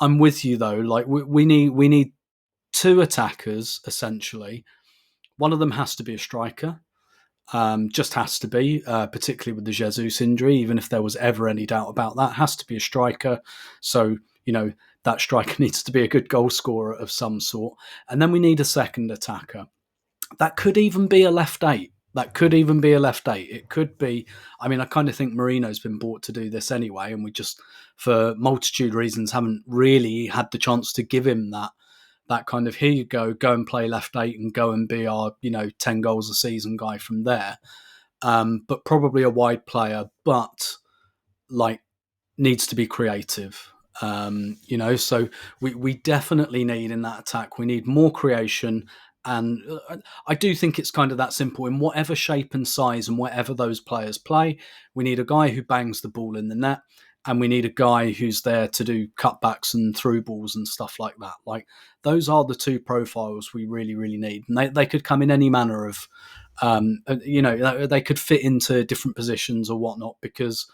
I'm with you though. We need 2 attackers essentially. One of them has to be a striker. Just has to be, particularly with the Jesus injury. Even if there was ever any doubt about that, has to be a striker. So that striker needs to be a good goal scorer of some sort. And then we need a second attacker. That could even be a left 8. It could be, I kind of think Marino's been bought to do this anyway, and we just, for multitude of reasons, haven't really had the chance to give him that kind of, here you go and play left 8 and go and be our, 10 goals a season guy from there. But probably a wide player, but needs to be creative. So we definitely need in that attack, we need more creation. And I do think it's kind of that simple. In whatever shape and size and whatever those players play, we need a guy who bangs the ball in the net, and we need a guy who's there to do cutbacks and through balls and stuff like that. Like, those are the two profiles we really, really need. And they could come in any manner of, they could fit into different positions or whatnot, because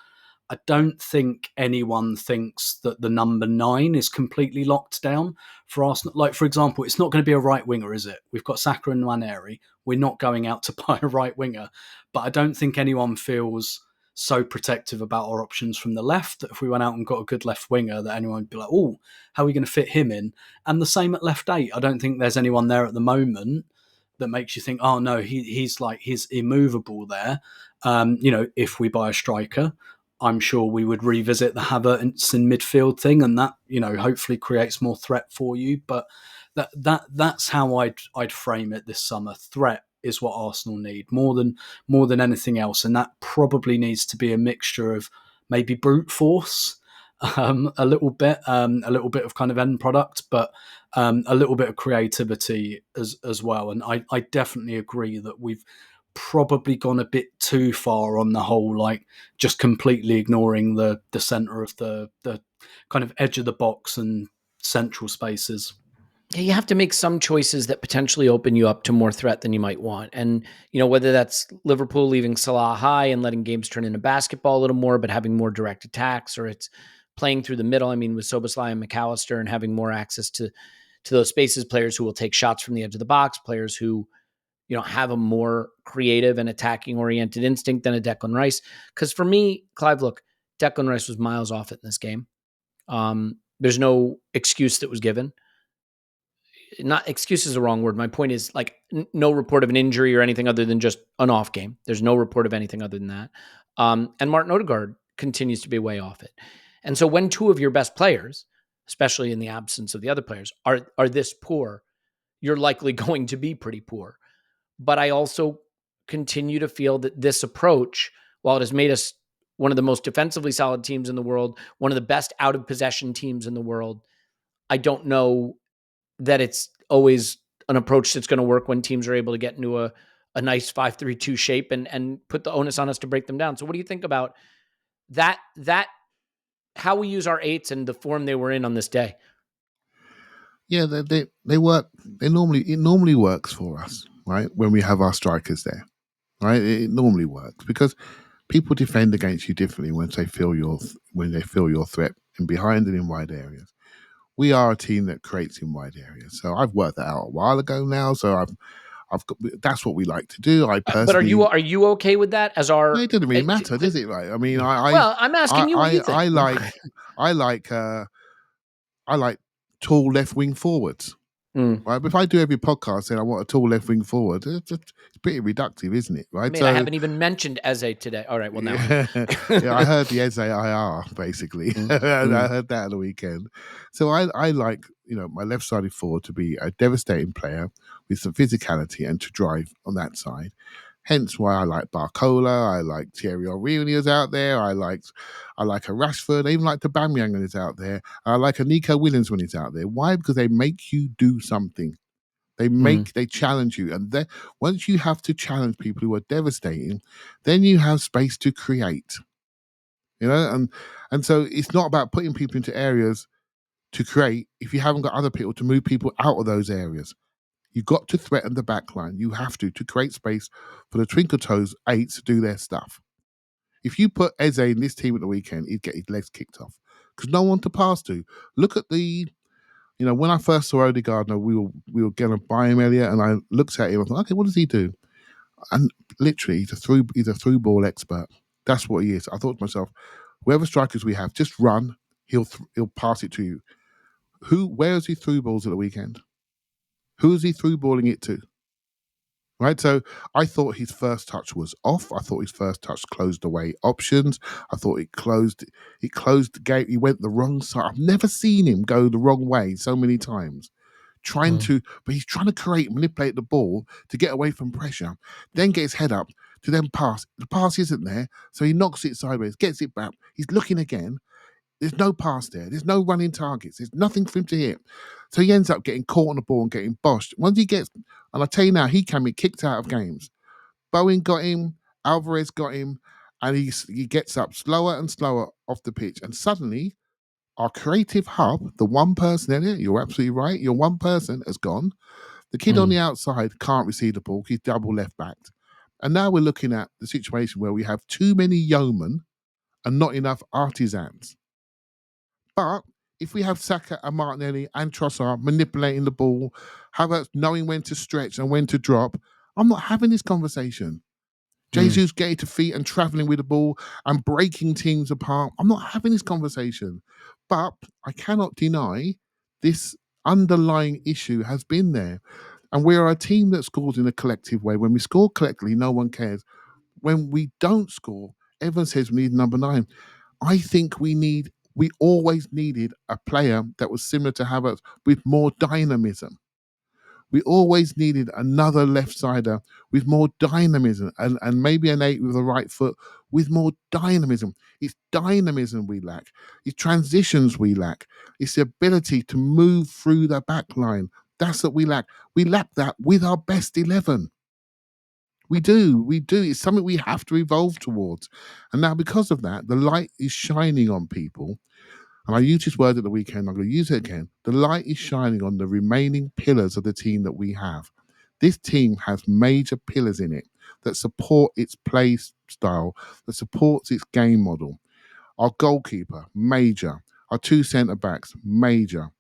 I don't think anyone thinks that the number 9 is completely locked down for Arsenal. Like, for example, it's not going to be a right winger, is it? We've got Saka and Nwaneri. We're not going out to buy a right winger. But I don't think anyone feels so protective about our options from the left that if we went out and got a good left winger, that anyone would be like, oh, how are we going to fit him in? And the same at left 8. I don't think there's anyone there at the moment that makes you think, oh no, he's immovable there. If we buy a striker, I'm sure we would revisit the Havertz in midfield thing, and that, hopefully creates more threat for you. But that's how I'd frame it this summer. Threat is what Arsenal need more than anything else, and that probably needs to be a mixture of maybe brute force, a little bit of kind of end product, but a little bit of creativity as well. And I definitely agree that we've probably gone a bit too far on the whole, like, just completely ignoring the center of the kind of edge of the box and central spaces. Yeah, you have to make some choices that potentially open you up to more threat than you might want. And, whether that's Liverpool leaving Salah high and letting games turn into basketball a little more, but having more direct attacks, or it's playing through the middle. I mean, with Szoboszlai and McAllister, and having more access to those spaces, players who will take shots from the edge of the box, players who, have a more creative and attacking oriented instinct than a Declan Rice. Because for me, Clive, look, Declan Rice was miles off it in this game. There's no excuse that was given. Not excuse is the wrong word. My point is, like, no report of an injury or anything other than just an off game. There's no report of anything other than that. And Martin Odegaard continues to be way off it. And so when two of your best players, especially in the absence of the other players, are this poor, you're likely going to be pretty poor. But I also continue to feel that this approach, while it has made us one of the most defensively solid teams in the world, one of the best out of possession teams in the world, I don't know that it's always an approach that's going to work when teams are able to get into a nice 5-3-2 shape and put the onus on us to break them down. So what do you think about that, how we use our 8s and the form they were in on this day? Yeah, they work. It normally works for us, right? When we have our strikers there, right? It normally works because people defend against you differently when they feel your threat in behind and in wide areas. We are a team that creates in wide areas. So I've worked that out a while ago now. So I've got, that's what we like to do. I personally, but are you okay with that as our? It doesn't really matter, does it? Right? I mean, I'm asking you what you think. I like tall left wing forwards. Right, but if I do every podcast saying I want a tall left wing forward, it's pretty reductive, isn't it? Right. I haven't even mentioned Eze today. All right. Well, now. Yeah, I heard the Eze IR basically. And I heard that on the weekend. So I like, my left-sided forward to be a devastating player with some physicality and to drive on that side. Hence why I like Barcola, I like Thierry Henry when he was out there, I like a Rashford, I even like Aubameyang when he's out there, I like a Nico Williams when he's out there. Why? Because they make you do something. They challenge you. And then once you have to challenge people who are devastating, then you have space to create. And so it's not about putting people into areas to create if you haven't got other people to move people out of those areas. You've got to threaten the back line. You have to create space for the twinkle toes 8s to do their stuff. If you put Eze in this team at the weekend, he'd get his legs kicked off because no one to pass to. Look at when I first saw Odegaard, we were going to buy him, Elliot, and I looked at him and thought, okay, what does he do? And literally, he's a through ball expert. That's what he is. I thought to myself, whoever strikers we have, just run. He'll pass it to you. Where is he through balls at the weekend? Who is he through balling it to? Right, so I thought his first touch was off. I thought his first touch closed away options. I thought it closed the gate. He went the wrong side. I've never seen him go the wrong way so many times. But he's trying to manipulate the ball to get away from pressure, then get his head up to then pass. The pass isn't there, so he knocks it sideways, gets it back. He's looking again. There's no pass there. There's no running targets. There's nothing for him to hit. So he ends up getting caught on the ball and getting boshed. Once he gets, and I tell you now, he can be kicked out of games. Bowen got him. Alvarez got him. and he gets up slower and slower off the pitch, and suddenly our creative hub, the one person, Elliot, you're absolutely right, your one person has gone. The kid on the outside can't receive the ball. He's double left backed. And now we're looking at the situation where we have too many yeomen and not enough artisans. But if we have Saka and Martinelli and Trossard manipulating the ball, Havertz knowing when to stretch and when to drop, I'm not having this conversation. Jesus getting to feet and travelling with the ball and breaking teams apart. I'm not having this conversation. But I cannot deny this underlying issue has been there. And we are a team that scores in a collective way. When we score collectively, no one cares. When we don't score, everyone says we need number 9. I think we always needed a player that was similar to Havertz with more dynamism. We always needed another left-sider with more dynamism and maybe an 8 with the right foot with more dynamism. It's dynamism we lack. It's transitions we lack. It's the ability to move through the back line. That's what we lack. We lack that with our best 11. We do. It's something we have to evolve towards. And now because of that, the light is shining on people. And I used this word at the weekend, I'm going to use it again. The light is shining on the remaining pillars of the team that we have. This team has major pillars in it that support its play style, that supports its game model. Our goalkeeper, major. Our 2 centre-backs, major.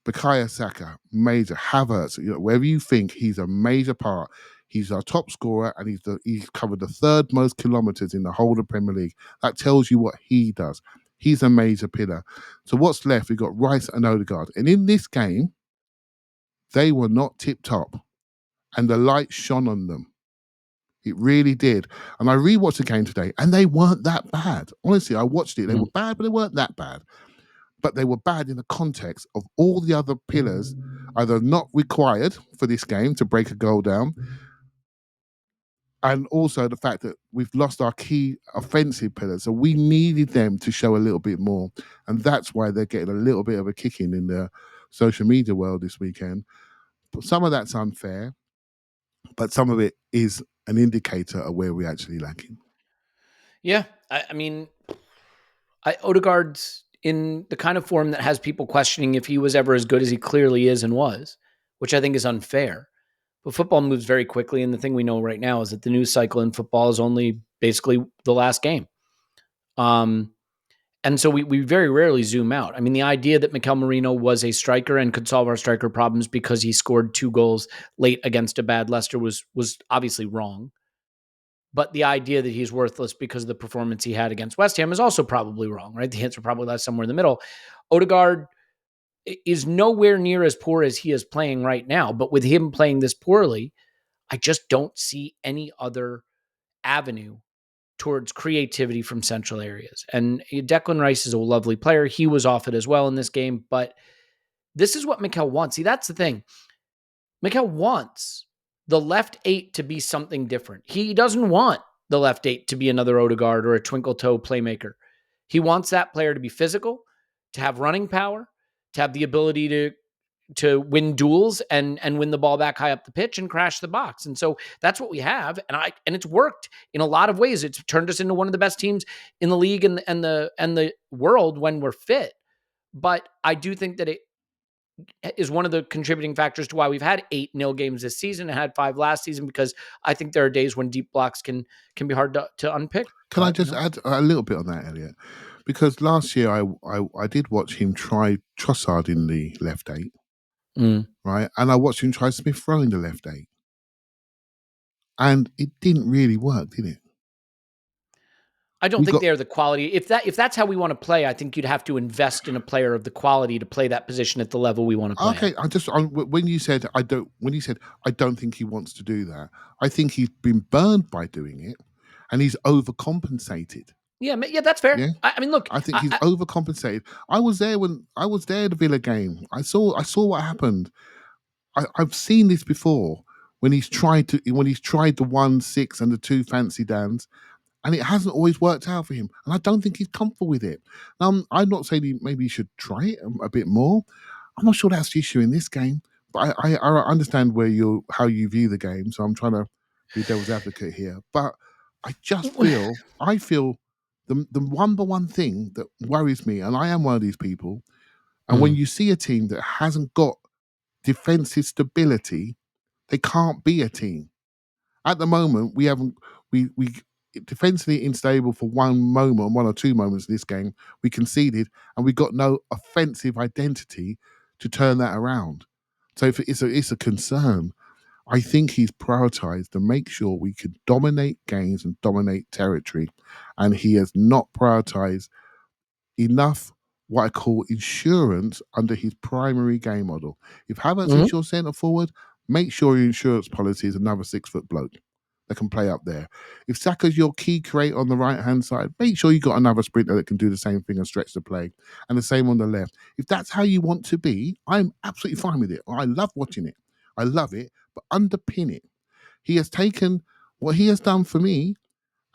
Bukayo Saka, major. Havertz, wherever you think, he's a major part. He's our top scorer, and he's covered the 3rd most kilometres in the whole of Premier League. That tells you what he does. He's a major pillar. So what's left? We've got Rice and Odegaard. And in this game, they were not tip-top. And the light shone on them. It really did. And I rewatched the game today, and they weren't that bad. Honestly, I watched it. They were bad, but they weren't that bad. But they were bad in the context of all the other pillars, either not required for this game to break a goal down, and also the fact that we've lost our key offensive pillars. So we needed them to show a little bit more. And that's why they're getting a little bit of a kicking in the social media world this weekend. But some of that's unfair, but some of it is an indicator of where we're actually lacking. Yeah. I mean, Odegaard's in the kind of form that has people questioning if he was ever as good as he clearly is and was, which I think is unfair. But football moves very quickly, and the thing we know right now is that the news cycle in football is only basically the last game. And so we very rarely zoom out. I mean, the idea that Mikel Merino was a striker and could solve our striker problems because he scored 2 goals late against a bad Leicester was obviously wrong. But the idea that he's worthless because of the performance he had against West Ham is also probably wrong, right? The answer probably lies somewhere in the middle. Odegaard is nowhere near as poor as he is playing right now. But with him playing this poorly, I just don't see any other avenue towards creativity from central areas. And Declan Rice is a lovely player. He was off it as well in this game. But this is what Mikel wants. See, that's the thing. Mikel wants the left 8 to be something different. He doesn't want the left 8 to be another Odegaard or a twinkle toe playmaker. He wants that player to be physical, to have running power, to have the ability to win duels and win the ball back high up the pitch and crash the box. And so that's what we have. And it's worked in a lot of ways. It's turned us into one of the best teams in the league and the world when we're fit. But I do think that it is one of the contributing factors to why we've had 8 nil games this season and had 5 last season, because I think there are days when deep blocks can be hard to unpick. Can I just add a little bit on that, Elliot? Because last year I did watch him try Trossard in the left 8, right? And I watched him try Smith Rowe in the left 8. And it didn't really work, did it? I don't think they're the quality. If that's how we want to play, I think you'd have to invest in a player of the quality to play that position at the level we want to play. Okay, when you said I don't think he wants to do that, I think he's been burned by doing it, and he's overcompensated. Yeah, that's fair. Yeah? I mean, look, I think he's overcompensated. I was there at the Villa game. I saw what happened. I've seen this before when he's tried the 1-6 and the 2 fancy downs. And it hasn't always worked out for him. And I don't think he's comfortable with it. I'm not saying maybe he should try it a bit more. I'm not sure that's the issue in this game. But I understand how you view the game. So I'm trying to be devil's advocate here. But I feel the number one thing that worries me, and I am one of these people, and when you see a team that hasn't got defensive stability, they can't be a team. At the moment, we defensively unstable for one or two moments in this game. We conceded, and we got no offensive identity to turn that around. So it's a concern. I think he's prioritized to make sure we could dominate games and dominate territory, and he has not prioritized enough what I call insurance under his primary game model. If Havertz is your centre forward, make sure your insurance policy is another 6-foot bloke that can play up there. If Saka's your key creator on the right-hand side, make sure you got another sprinter that can do the same thing and stretch the play. And the same on the left. If that's how you want to be, I'm absolutely fine with it. I love watching it. I love it, but underpin it. He has taken what he has done for me,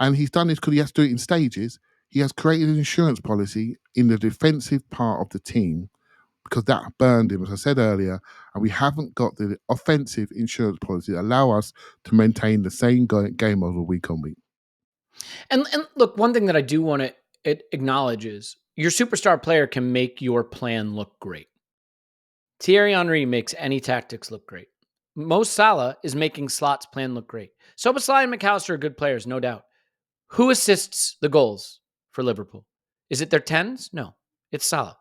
and he's done this because he has to do it in stages. He has created an insurance policy in the defensive part of the team because that burned him, as I said earlier, and we haven't got the offensive insurance policy that allow us to maintain the same game model week on week. And look, one thing that I do want to acknowledge is your superstar player can make your plan look great. Thierry Henry makes any tactics look great. Mo Salah is making Slot's plan look great. Szoboszlai and McAllister are good players, no doubt. Who assists the goals for Liverpool? Is it their 10s? No, it's Salah.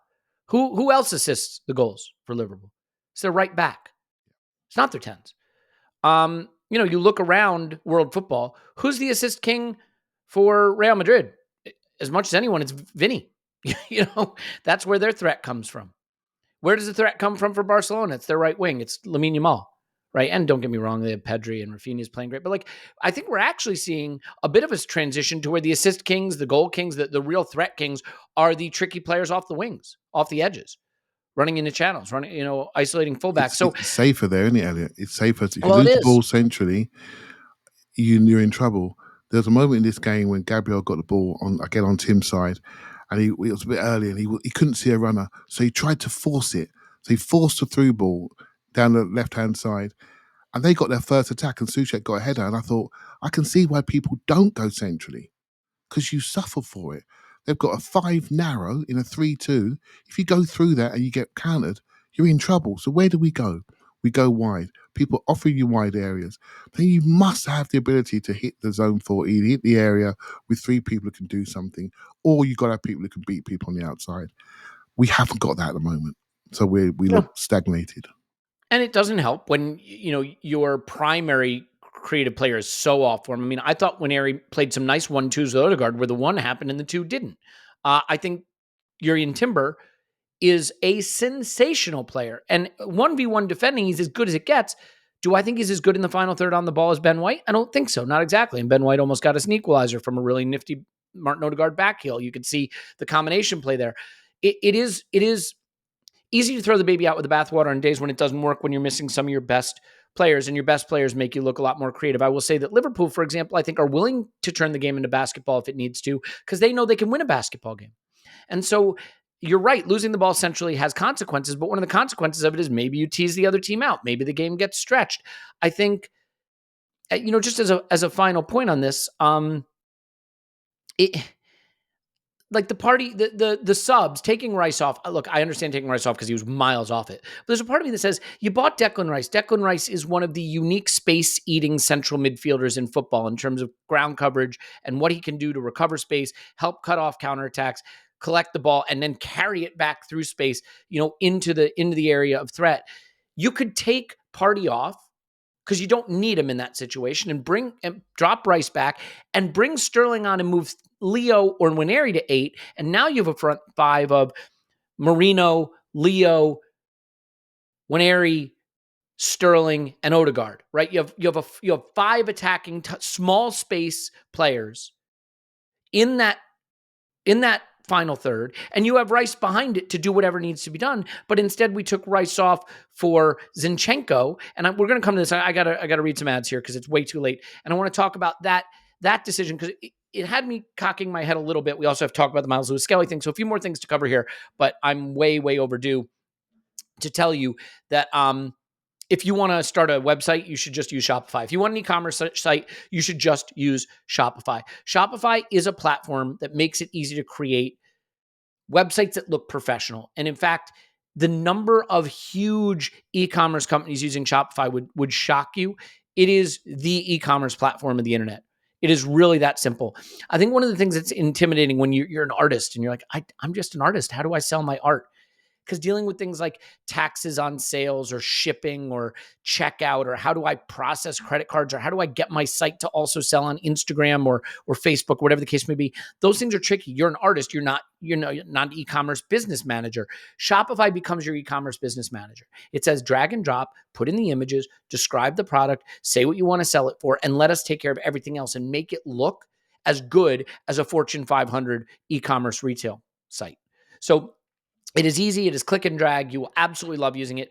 Who else assists the goals for Liverpool? It's their right back. It's not their 10s. You look around world football, who's the assist king for Real Madrid? As much as anyone, it's Vinny. That's where their threat comes from. Where does the threat come from for Barcelona? It's their right wing. It's Lamine Yamal, right? And don't get me wrong, they have Pedri and Rafinha's playing great. But I think we're actually seeing a bit of a transition to where the assist kings, the goal kings, the real threat kings are the tricky players off the wings, off the edges, running into channels, isolating fullbacks. It's safer there, isn't it, Elliot? It's safer. If you lose the ball centrally, you're in trouble. There's a moment in this game when Gabriel got the ball on Tim's side, and it was a bit early, and he couldn't see a runner, so he tried to force it. So he forced the through ball down the left-hand side, and they got their first attack, and Souček got a header, and I thought, I can see why people don't go centrally, because you suffer for it. They've got a 5 narrow in a 3-2. If you go through that and you get countered, you're in trouble. So where do we go? We go wide. People offer you wide areas. Then you must have the ability to hit the zone 4, either hit the area with 3 people who can do something, or you've got to have people who can beat people on the outside. We haven't got that at the moment. So we look stagnated. And it doesn't help when, your primary creative player is so off form. I mean, I thought when Nwaneri played some nice 1-2s with Odegaard where the 1 happened and the 2 didn't. I think Jurrien Timber is a sensational player. And 1v1 defending, he's as good as it gets. Do I think he's as good in the final third on the ball as Ben White? I don't think so. Not exactly. And Ben White almost got us an equalizer from a really nifty Martin Odegaard backheel. You could see the combination play there. It is easy to throw the baby out with the bathwater on days when it doesn't work, when you're missing some of your best players, and your best players make you look a lot more creative. I will say that Liverpool, for example, I think are willing to turn the game into basketball if it needs to, because they know they can win a basketball game. And so you're right, losing the ball centrally has consequences, but one of the consequences of it is maybe you tease the other team out. Maybe the game gets stretched. I think, just as a final point on this, like the party, the subs, taking Rice off. Look, I understand taking Rice off because he was miles off it. But there's a part of me that says, you bought Declan Rice. Declan Rice is one of the unique space-eating central midfielders in football in terms of ground coverage and what he can do to recover space, help cut off counterattacks, collect the ball, and then carry it back through space, into the area of threat. You could take Partey off because you don't need him in that situation, and drop Rice back and bring Sterling on and move Leo or Nwaneri to 8. And now you have a front 5 of Marino, Leo, Nwaneri, Sterling, and Odegaard, right? You have 5 attacking small space players in that final third, and you have Rice behind it to do whatever needs to be done. But instead, we took Rice off for Zinchenko, and we're going to come to this. I gotta read some ads here because it's way too late, and I want to talk about that decision because it had me cocking my head a little bit. We also have to talk about the Miles Lewis Skelly thing, so a few more things to cover here, but I'm way overdue to tell you that if you want to start a website, you should just use Shopify. If you want an e-commerce site, you should just use Shopify. Shopify is a platform that makes it easy to create websites that look professional. And in fact, the number of huge e-commerce companies using Shopify would shock you. It is the e-commerce platform of the internet. It is really that simple. I think one of the things that's intimidating when you're an artist and you're like, I'm just an artist. How do I sell my art? Because dealing with things like taxes on sales or shipping or checkout, or how do I process credit cards, or how do I get my site to also sell on Instagram or Facebook, whatever the case may be, those things are tricky. You're an artist. You're not an e-commerce business manager. Shopify becomes your e-commerce business manager. It says drag and drop, put in the images, describe the product, say what you want to sell it for, and let us take care of everything else and make it look as good as a Fortune 500 e-commerce retail site. So it is easy. It is click and drag. You will absolutely love using it.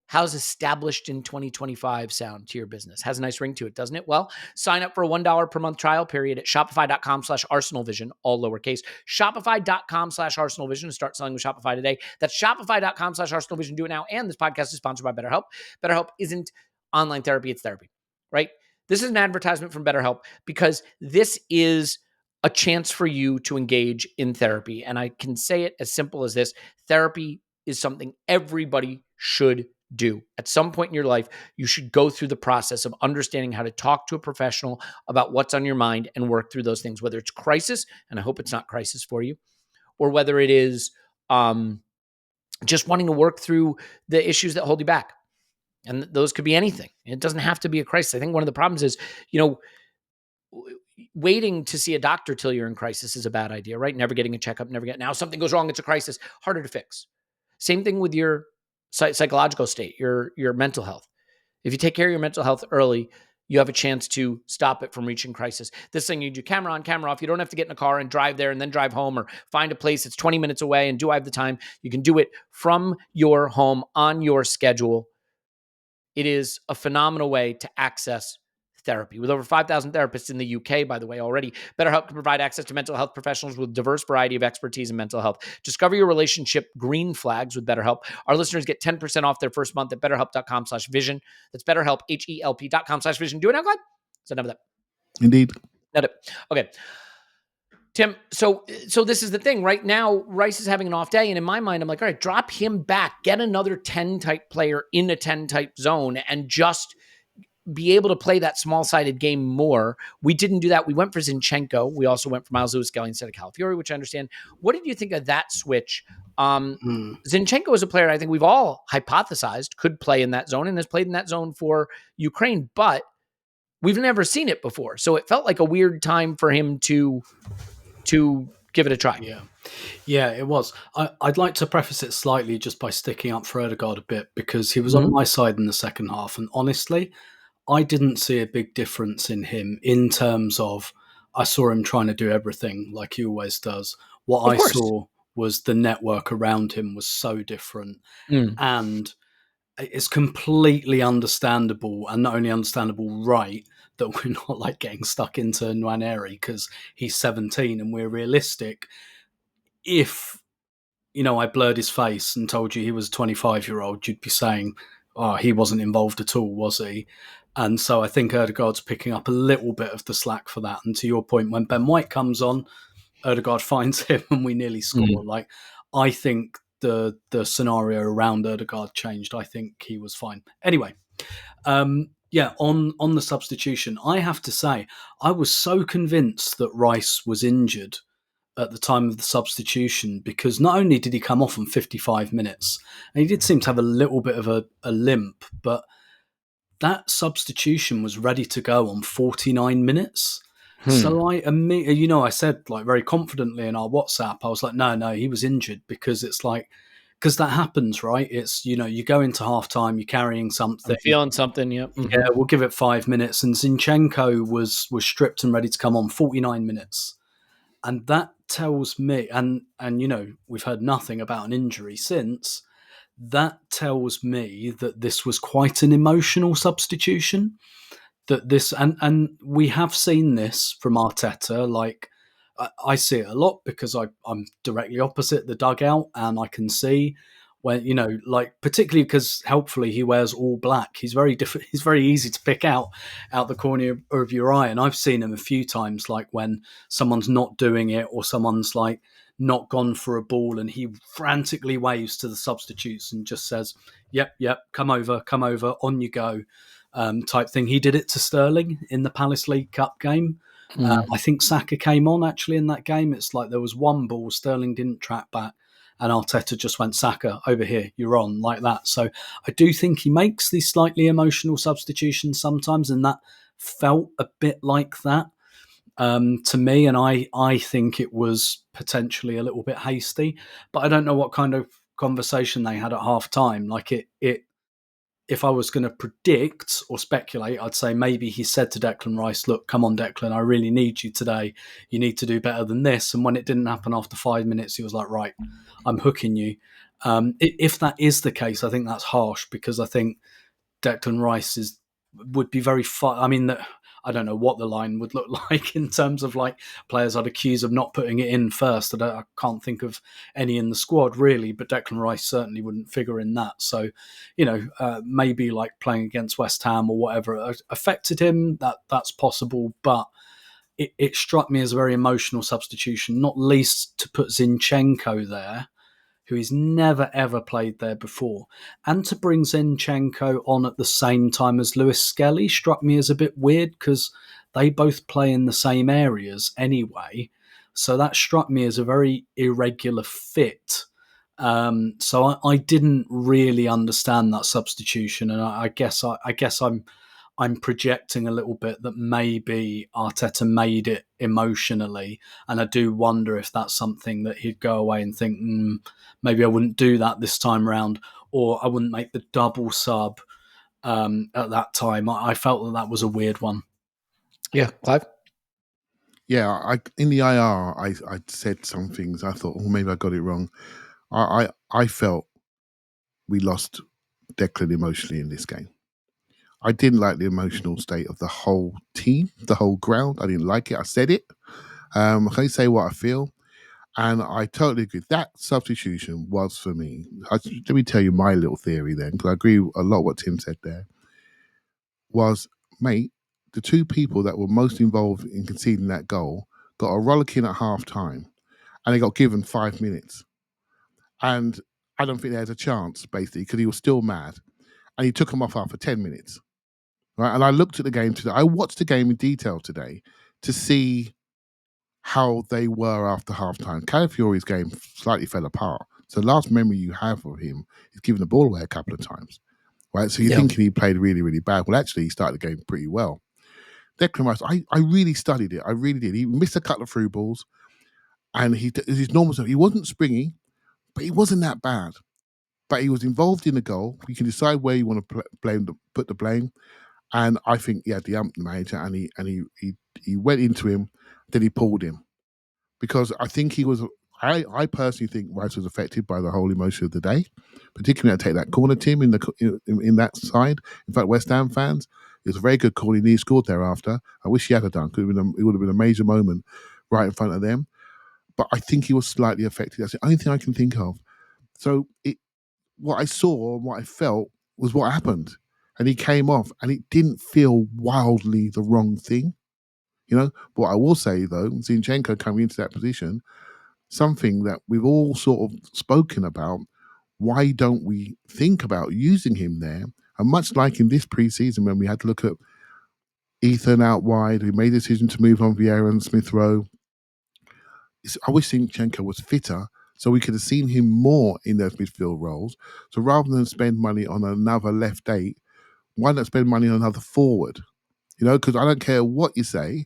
How's established in 2025 sound to your business? Has a nice ring to it, doesn't it? Well, sign up for a $1 per month trial period at shopify.com/ArsenalVision, all lowercase. Shopify.com/ArsenalVision to start selling with Shopify today. That's shopify.com/ArsenalVision. Do it now. And this podcast is sponsored by BetterHelp. BetterHelp isn't online therapy, it's therapy, right? This is an advertisement from BetterHelp because this is a chance for you to engage in therapy. And I can say it as simple as this: therapy is something everybody should do. At some point in your life, you should go through the process of understanding how to talk to a professional about what's on your mind and work through those things, whether it's crisis, and I hope it's not crisis for you, or whether it is just wanting to work through the issues that hold you back. And those could be anything. It doesn't have to be a crisis. I think one of the problems is, waiting to see a doctor till you're in crisis is a bad idea, right? Never getting a checkup, now something goes wrong, it's a crisis, harder to fix. Same thing with your psychological state, your mental health. If you take care of your mental health early, you have a chance to stop it from reaching crisis. This thing, you do camera on, camera off. You don't have to get in a car and drive there and then drive home, or find a place that's 20 minutes away and do I have the time? You can do it from your home on your schedule. It is a phenomenal way to access therapy. With over 5,000 therapists in the UK, by the way, already, BetterHelp can provide access to mental health professionals with a diverse variety of expertise in mental health. Discover your relationship green flags with BetterHelp. Our listeners get 10% off their first month at betterhelp.com/vision. That's BetterHelp, HELP.com/vision. Do it now, Clive? Is that enough of that? Indeed. Not it. Okay. Tim, so this is the thing. Right now, Rice is having an off day, and in my mind, I'm like, all right, drop him back. Get another 10-type player in a 10-type zone and just be able to play that small-sided game more. We didn't do that. We went for Zinchenko. We also went for Miles Lewis-Skelly instead of Calafiori, which I understand. What did you think of that switch? Zinchenko is a player I think we've all hypothesized could play in that zone and has played in that zone for Ukraine, but we've never seen it before. So it felt like a weird time for him to give it a try. Yeah, it was. I'd like to preface it slightly just by sticking up for Odegaard a bit, because he was on my side in the second half. And honestly, I didn't see a big difference in him in terms of, I saw him trying to do everything like he always does. What I saw was the network around him was so different. And it's completely understandable, and not only understandable, right, that we're not like getting stuck into Nwaneri because he's 17 and we're realistic. If, I blurred his face and told you he was a 25-year-old, you'd be saying, oh, he wasn't involved at all, was he? And so I think Odegaard's picking up a little bit of the slack for that. And to your point, when Ben White comes on, Odegaard finds him and we nearly score. Like, I think the scenario around Odegaard changed. I think he was fine. Anyway, on the substitution, I have to say, I was so convinced that Rice was injured at the time of the substitution, because not only did he come off in 55 minutes, and he did seem to have a little bit of a limp, but that substitution was ready to go on 49 minutes. So I said, like, very confidently in our WhatsApp, I was like, no, he was injured, because it's like, because that happens, right? It's, you go into halftime, you're carrying something. I'm feeling something, yep. Yeah, we'll give it 5 minutes. And Zinchenko was stripped and ready to come on 49 minutes. And that tells me, and we've heard nothing about an injury since, that tells me that this was quite an emotional substitution. That this, and we have seen this from Arteta. Like, I see it a lot because I'm directly opposite the dugout, and I can see when, like, particularly because helpfully he wears all black. He's very different. He's very easy to pick out the corner of your eye. And I've seen him a few times, like when someone's not doing it or someone's like not gone for a ball, and he frantically waves to the substitutes and just says, yep, come over, on you go, type thing. He did it to Sterling in the Palace League Cup game. I think Saka came on actually in that game. It's like there was one ball, Sterling didn't track back, and Arteta just went, Saka, over here, you're on, like that. So I do think he makes these slightly emotional substitutions sometimes, and that felt a bit like that to me. And I think it was potentially a little bit hasty, but I don't know what kind of conversation they had at half time. Like it if I was going to predict or speculate, I'd say maybe he said to Declan Rice, look, come on, Declan, I really need you today. You need to do better than this. And when it didn't happen after 5 minutes, he was like, right, I'm hooking you. If that is the case, I think that's harsh, because I think Declan Rice would be very fun. I mean, I don't know what the line would look like in terms of like players I'd accuse of not putting it in first. I can't think of any in the squad really, but Declan Rice certainly wouldn't figure in that. So, maybe like playing against West Ham or whatever affected him. That's possible, but it struck me as a very emotional substitution, not least to put Zinchenko there, who he's never, ever played there before. And to bring Zinchenko on at the same time as Lewis Skelly struck me as a bit weird, because they both play in the same areas anyway. So that struck me as a very irregular fit. So I didn't really understand that substitution. And I guess I'm projecting a little bit that maybe Arteta made it emotionally, and I do wonder if that's something that he'd go away and think, maybe I wouldn't do that this time round, or I wouldn't make the double sub at that time. I felt that was a weird one. Yeah, Clive? Yeah, in the IR, I said some things. I thought, maybe I got it wrong. I felt we lost Declan emotionally in this game. I didn't like the emotional state of the whole team, the whole ground. I didn't like it. I said it. I can say what I feel. And I totally agree. That substitution was for me. Let me tell you my little theory then, because I agree a lot what Tim said there. Was, mate, the two people that were most involved in conceding that goal got a rollicking at half time, and they got given 5 minutes. And I don't think they had a chance, basically, because he was still mad. And he took them off after 10 minutes. Right? And I looked at the game today. I watched the game in detail today to see how they were after halftime. Calafiori's game slightly fell apart. So the last memory you have of him is giving the ball away a couple of times. Right? So you're thinking he played really, really bad. Well, actually, he started the game pretty well. Declan Rice, I really studied it. I really did. He missed a couple of through balls, and his normal stuff. He wasn't springy, but he wasn't that bad. But he was involved in the goal. You can decide where you want to put the blame. And I think he had the manager, and he went into him, then he pulled him, because I think he was. I personally think Rice was affected by the whole emotion of the day, particularly to take that corner, Tim, in that side. In fact, West Ham fans, it was a very good call. He scored thereafter. I wish he had done. It would have been a major moment right in front of them. But I think he was slightly affected. That's the only thing I can think of. So what I saw and what I felt was what happened. And he came off, and it didn't feel wildly the wrong thing. But what I will say, though, Zinchenko coming into that position, something that we've all sort of spoken about, why don't we think about using him there? And much like in this pre-season when we had to look at Ethan out wide, we made a decision to move on Vieira and Smith Rowe. I wish Zinchenko was fitter, so we could have seen him more in those midfield roles. So rather than spend money on another left 8, why not spend money on another forward? Because I don't care what you say,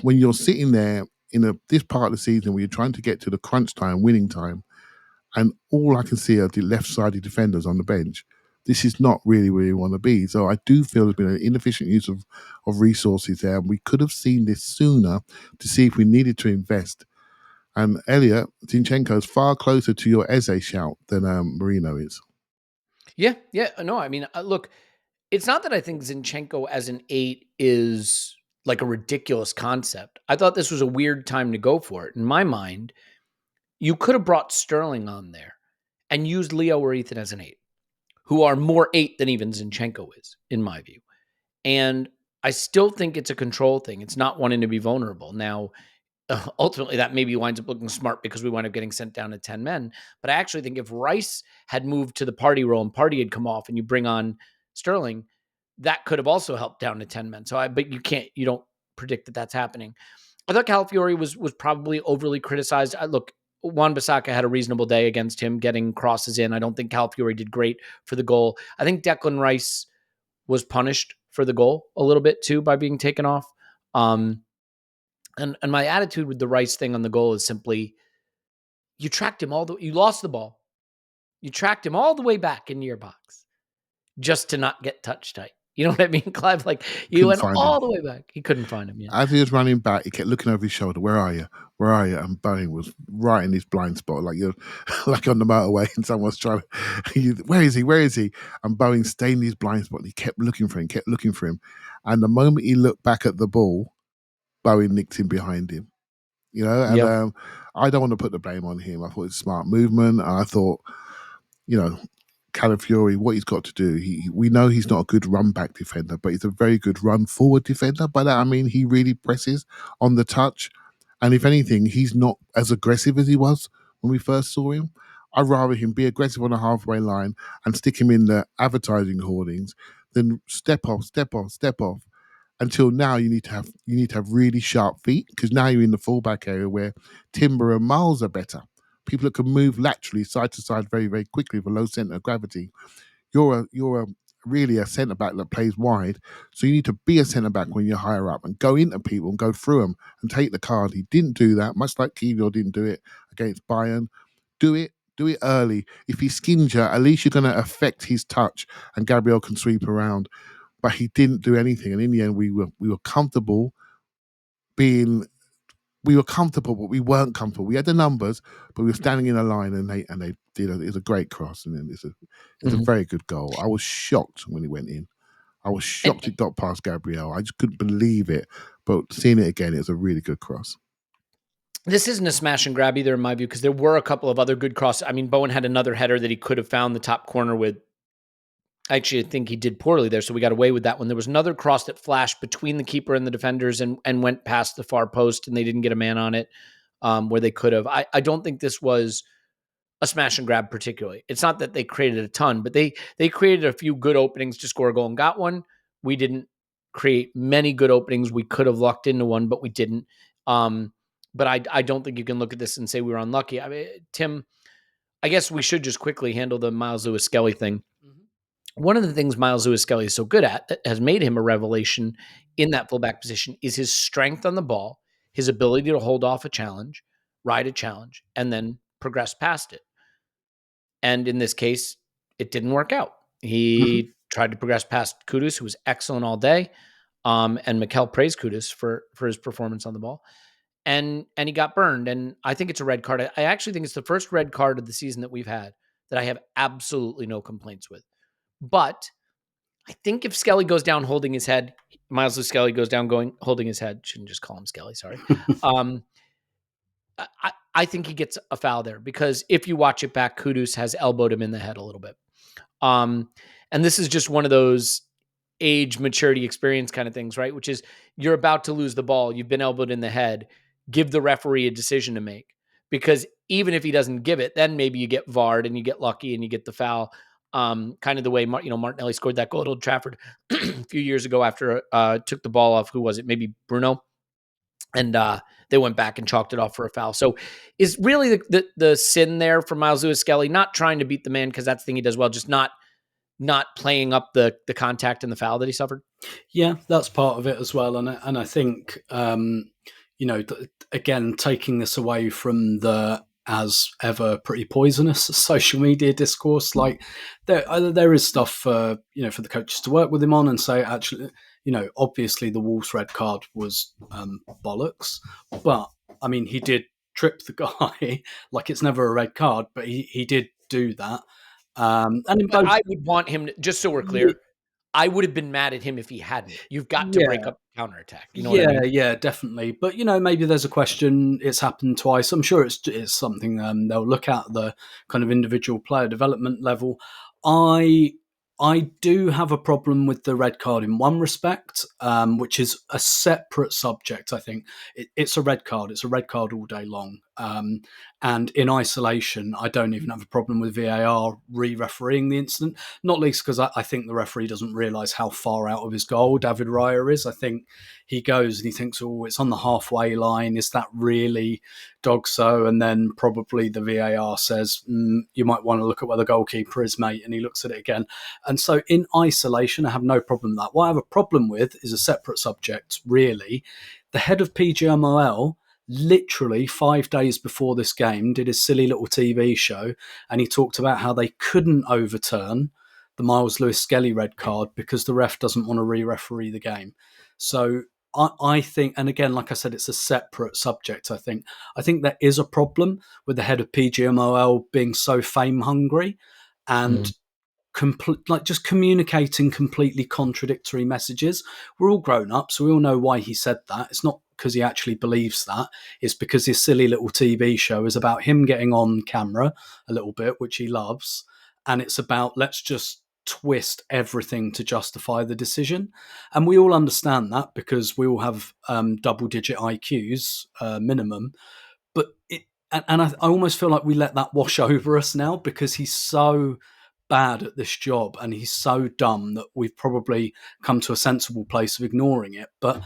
when you're sitting there in this part of the season where you're trying to get to the crunch time, winning time, and all I can see are the left-sided defenders on the bench, this is not really where you want to be. So I do feel there's been an inefficient use of resources there. We could have seen this sooner to see if we needed to invest. And Elliot, Zinchenko is far closer to your Eze shout than Marino is. Yeah. No, I mean, look, it's not that I think Zinchenko as an 8 is like a ridiculous concept. I thought this was a weird time to go for it. In my mind, you could have brought Sterling on there and used Leo or Ethan as an 8, who are more 8 than even Zinchenko is, in my view. And I still think it's a control thing. It's not wanting to be vulnerable. Now, ultimately, that maybe winds up looking smart because we wind up getting sent down to 10 men. But I actually think if Rice had moved to the party role and Party had come off and you bring on Sterling, that could have also helped down to 10 men. But you don't predict that that's happening. I thought Calafiori was probably overly criticized. Look, Wan-Bissaka had a reasonable day against him, getting crosses in. I don't think Calafiori did great for the goal. I think Declan Rice was punished for the goal a little bit too by being taken off. And my attitude with the Rice thing on the goal is simply, you lost the ball. You tracked him all the way back into your box just to not get touch tight. You know what I mean, Clive? Like, you went all the way back. He couldn't find him. Yeah. As he was running back, he kept looking over his shoulder. Where are you? Where are you? And Bowen was right in his blind spot, like you're like on the motorway, and someone's trying to. Where is he? Where is he? And Bowen stayed in his blind spot. He kept looking for him, And the moment he looked back at the ball, Bowen nicked him behind him. You know, and I don't want to put the blame on him. I thought it's a smart movement. And I thought, Calafiori, what he's got to do, we know he's not a good run-back defender, but he's a very good run-forward defender. By that, I mean he really presses on the touch. And if anything, he's not as aggressive as he was when we first saw him. I'd rather him be aggressive on the halfway line and stick him in the advertising hoardings than step off, until now you need to have really sharp feet, because now you're in the fullback area where Timber and Miles are better. People that can move laterally side to side very, very quickly with a low centre of gravity. You're really a centre back that plays wide, so you need to be a centre back when you're higher up and go into people and go through them and take the card. He didn't do that, much like Kiwior didn't do it against Bayern. Do it early. If he skins you, at least you're going to affect his touch, and Gabriel can sweep around. But he didn't do anything, and in the end, we were comfortable being. We were comfortable, but we weren't comfortable. We had the numbers, but we were standing in a line, and they did it. It's a great cross, and it's a very good goal. I was shocked when it went in. I was shocked it got past Gabriel. I just couldn't believe it. But seeing it again, it's a really good cross. This isn't a smash and grab either, in my view, because there were a couple of other good crosses. I mean, Bowen had another header that he could have found the top corner with. Actually, I think he did poorly there, so we got away with that one. There was another cross that flashed between the keeper and the defenders and went past the far post, and they didn't get a man on it where they could have. I don't think this was a smash and grab particularly. It's not that they created a ton, but they created a few good openings to score a goal and got one. We didn't create many good openings. We could have lucked into one, but we didn't. But I don't think you can look at this and say we were unlucky. I mean, Tim, I guess we should just quickly handle the Miles Lewis-Skelly thing. One of the things Miles Lewis-Skelly is so good at that has made him a revelation in that fullback position is his strength on the ball, his ability to hold off a challenge, ride a challenge, and then progress past it. And in this case, it didn't work out. He tried to progress past Kudus, who was excellent all day, and Mikel praised Kudus for his performance on the ball. And he got burned. And I think it's a red card. I actually think it's the first red card of the season that we've had that I have absolutely no complaints with. But I think if Skelly goes down holding his head, Miles Lewis-Skelly goes down holding his head. Shouldn't just call him Skelly, sorry. I think he gets a foul there because if you watch it back, Kudus has elbowed him in the head a little bit. And this is just one of those age, maturity, experience kind of things, right? Which is you're about to lose the ball. You've been elbowed in the head. Give the referee a decision to make, because even if he doesn't give it, then maybe you get VAR'd and you get lucky and you get the foul. Kind of the way Martinelli scored that goal at Old Trafford a few years ago after took the ball off. Who was it? Maybe Bruno. And they went back and chalked it off for a foul. So is really the sin there for Miles Lewis-Skelly, not trying to beat the man because that's the thing he does well, just not playing up the contact and the foul that he suffered? Yeah, that's part of it as well. And I think, again, taking this away from the as ever pretty poisonous social media discourse, like there is stuff for the coaches to work with him on and say, actually, obviously the Wolves red card was bollocks, but I mean, he did trip the guy. Like, it's never a red card, but he did do that. And I would want him to, just so we're clear, I would have been mad at him if he hadn't. You've got to break up the counterattack. You know yeah, what I mean? Yeah, definitely. But maybe there's a question. It's happened twice. I'm sure it's something they'll look at the kind of individual player development level. I do have a problem with the red card in one respect, which is a separate subject. I think it's a red card. It's a red card all day long. And in isolation, I don't even have a problem with VAR re-refereeing the incident, not least because I think the referee doesn't realise how far out of his goal David Raya is. I think he goes and he thinks, oh, it's on the halfway line. Is that really Dogso? And then probably the VAR says, you might want to look at where the goalkeeper is, mate. And he looks at it again. And so in isolation, I have no problem with that. What I have a problem with is a separate subject, really. The head of PGMOL literally 5 days before this game did his silly little TV show, and he talked about how they couldn't overturn the Miles Lewis-Skelly red card because the ref doesn't want to re-referee the game. So I think, and again, like I said, it's a separate subject. I think there is a problem with the head of PGMOL being so fame hungry and just communicating completely contradictory messages. We're all grown up, so we all know why he said that. It's not because he actually believes that. It's because his silly little TV show is about him getting on camera a little bit, which he loves, and it's about let's just twist everything to justify the decision. And we all understand that because we all have double-digit IQs minimum. But I almost feel like we let that wash over us now because he's so bad at this job and he's so dumb that we've probably come to a sensible place of ignoring it. But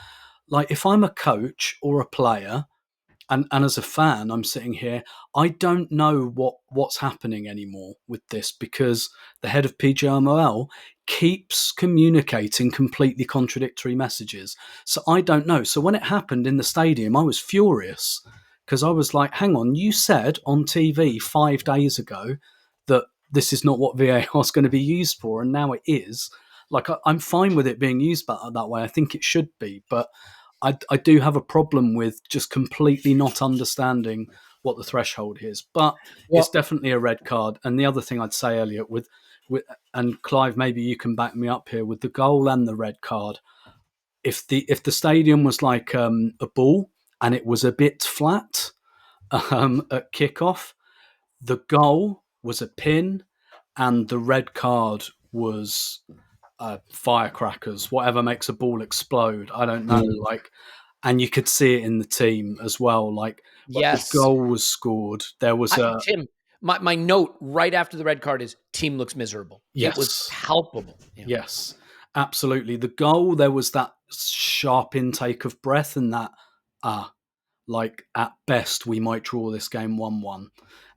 like, if I'm a coach or a player and as a fan, I'm sitting here, I don't know what's happening anymore with this because the head of PGMOL keeps communicating completely contradictory messages. So I don't know. So when it happened in the stadium, I was furious because I was like, hang on, you said on TV 5 days ago that this is not what VAR is going to be used for, and now it is. Like, I'm fine with it being used that way. I think it should be, but I do have a problem with just completely not understanding what the threshold is. But it's definitely a red card. And the other thing I'd say, Elliot, with and Clive, maybe you can back me up here with the goal and the red card. If the stadium was like a ball and it was a bit flat at kickoff, the goal was a pin and the red card was firecrackers, whatever makes a ball explode. I don't know. And you could see it in the team as well. Like, yes, the goal was scored. There was Tim. My note right after the red card is team looks miserable. Yes. It was palpable. Yes, absolutely. The goal, there was that sharp intake of breath and that, like, at best, we might draw this game 1-1.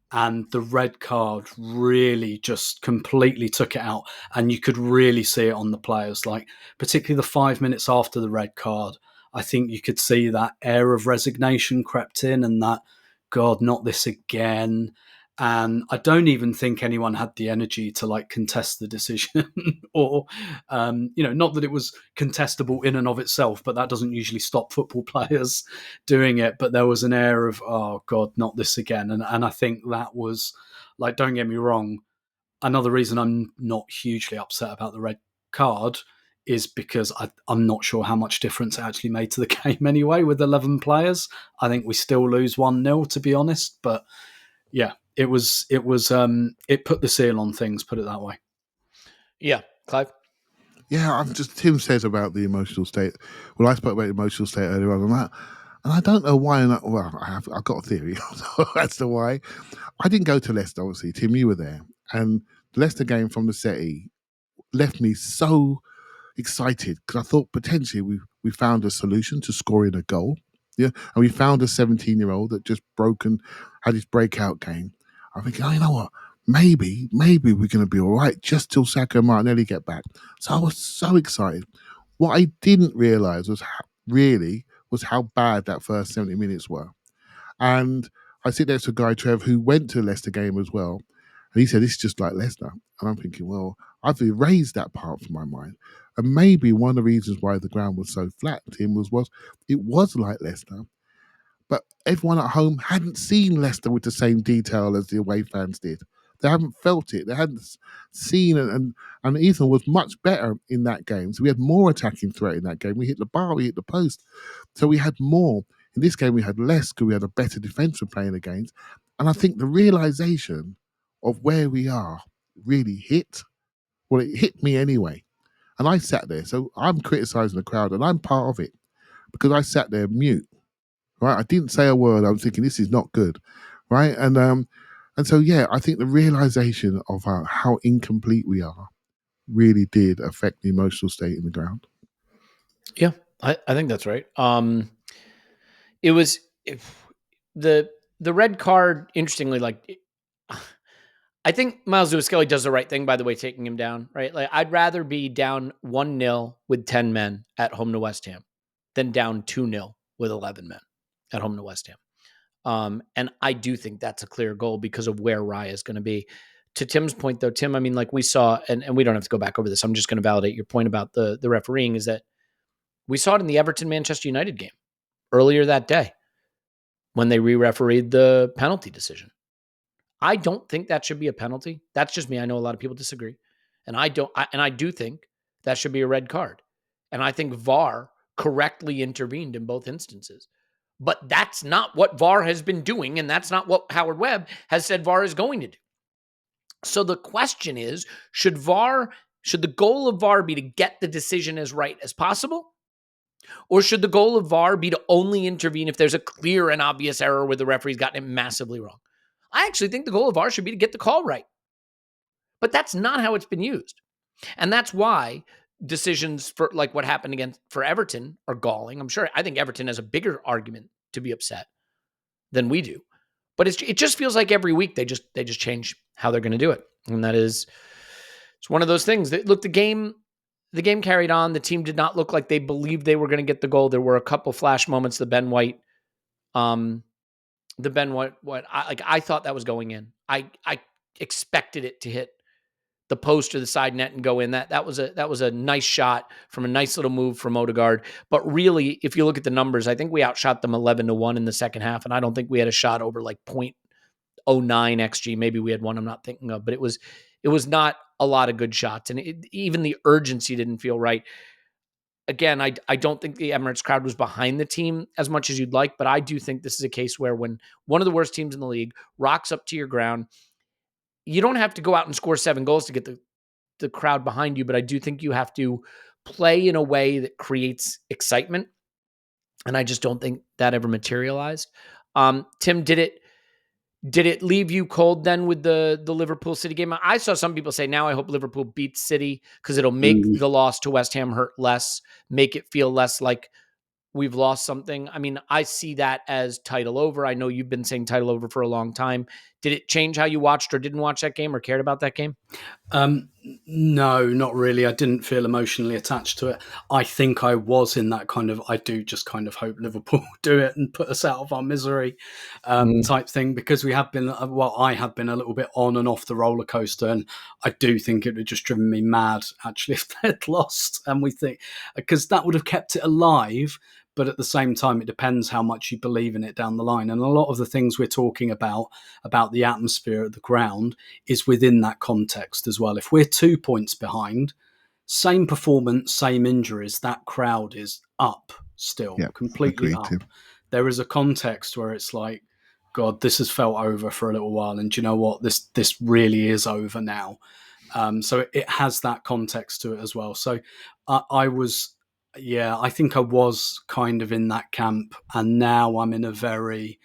And the red card really just completely took it out. And you could really see it on the players, like particularly the 5 minutes after the red card. I think you could see that air of resignation crept in and that, God, not this again. And I don't even think anyone had the energy to like contest the decision or, not that it was contestable in and of itself, but that doesn't usually stop football players doing it. But there was an air of, oh God, not this again. And I think that was like, don't get me wrong, another reason I'm not hugely upset about the red card is because I'm not sure how much difference it actually made to the game anyway with 11 players. I think we still lose 1-0, to be honest. But yeah, it put the seal on things, put it that way. Yeah, Clive? Yeah, Tim says about the emotional state. Well, I spoke about the emotional state earlier on that, and I don't know why. I've got a theory as to why. I didn't go to Leicester, obviously. Tim, you were there. And the Leicester game from the SETI left me so excited because I thought potentially we found a solution to scoring a goal. Yeah, and we found a 17-year-old that just had his breakout game. I'm thinking, oh, you know what? Maybe we're going to be all right just till Saka and Martinelli get back. So I was so excited. What I didn't realise was how bad that first 70 minutes were. And I sit next to a guy, Trev, who went to the Leicester game as well. And he said, it's just like Leicester. And I'm thinking, well, I've erased that part from my mind. And maybe one of the reasons why the ground was so flat, Tim, was it was like Leicester. But everyone at home hadn't seen Leicester with the same detail as the away fans did. They haven't felt it. They hadn't seen it. And Ethan was much better in that game. So we had more attacking threat in that game. We hit the bar, we hit the post. So we had more. In this game, we had less because we had a better defence we're playing against. And I think the realisation of where we are really hit. Well, it hit me anyway. And I sat there. So I'm criticising the crowd and I'm part of it because I sat there mute. Right? I didn't say a word. I was thinking, this is not good. Right? And so, yeah, I think the realisation of how incomplete we are really did affect the emotional state in the ground. Yeah, I think that's right. It was the red card, interestingly, like I think Miles Lewis-Skelly does the right thing, by the way, taking him down, right? Like I'd rather be down 1-0 with 10 men at home to West Ham than down 2-0 with 11 men at home to West Ham. And I do think that's a clear goal because of where Raya is going to be. To Tim's point, though, Tim, I mean, like we saw, and we don't have to go back over this. I'm just going to validate your point about the refereeing, is that we saw it in the Everton-Manchester United game earlier that day when they re-refereed the penalty decision. I don't think that should be a penalty. That's just me. I know a lot of people disagree. And I do think that should be a red card. And I think VAR correctly intervened in both instances. But that's not what VAR has been doing, and that's not what Howard Webb has said VAR is going to do. So the question is, should the goal of VAR be to get the decision as right as possible? Or should the goal of VAR be to only intervene if there's a clear and obvious error where the referee's gotten it massively wrong? I actually think the goal of VAR should be to get the call right. But that's not how it's been used. And that's why decisions for like what happened for Everton are galling. I think Everton has a bigger argument to be upset than we do. But it just feels like every week they just change how they're going to do it. And it's one of those things that, look, the game carried on. The team did not look like they believed they were going to get the goal. There were a couple flash moments. The Ben White, I thought that was going in. I expected it to hit the post or the side net and go in. That was a nice shot from a nice little move from Odegaard. But really, if you look at the numbers, I think we outshot them 11-1 in the second half, and I don't think we had a shot over like 0.09 xG. Maybe we had one I'm not thinking of, but it was not a lot of good shots, and even the urgency didn't feel right. Again, I don't think the Emirates crowd was behind the team as much as you'd like, but I do think this is a case where when one of the worst teams in the league rocks up to your ground, you don't have to go out and score 7 goals to get the crowd behind you, but I do think you have to play in a way that creates excitement, and I just don't think that ever materialized. Tim, did it leave you cold then with the Liverpool City game? I saw some people say, now I hope Liverpool beats City because it'll make the loss to West Ham hurt less, make it feel less like we've lost something. I mean, I see that as title over. I know you've been saying title over for a long time. Did it change how you watched or didn't watch that game or cared about that game? No, not really. I didn't feel emotionally attached to it. I think I was in that kind of, I do just kind of hope Liverpool do it and put us out of our misery type thing, because I have been a little bit on and off the roller coaster, and I do think it would have just driven me mad actually if they'd lost. And we think, because that would have kept it alive. But at the same time, it depends how much you believe in it down the line. And a lot of the things we're talking about the atmosphere at the ground, is within that context as well. If we're 2 points behind, same performance, same injuries, that crowd is up still, completely up. There is a context where it's like, God, this has felt over for a little while. And do you know what? This really is over now. So it has that context to it as well. So I think I was kind of in that camp, and now I'm in a very,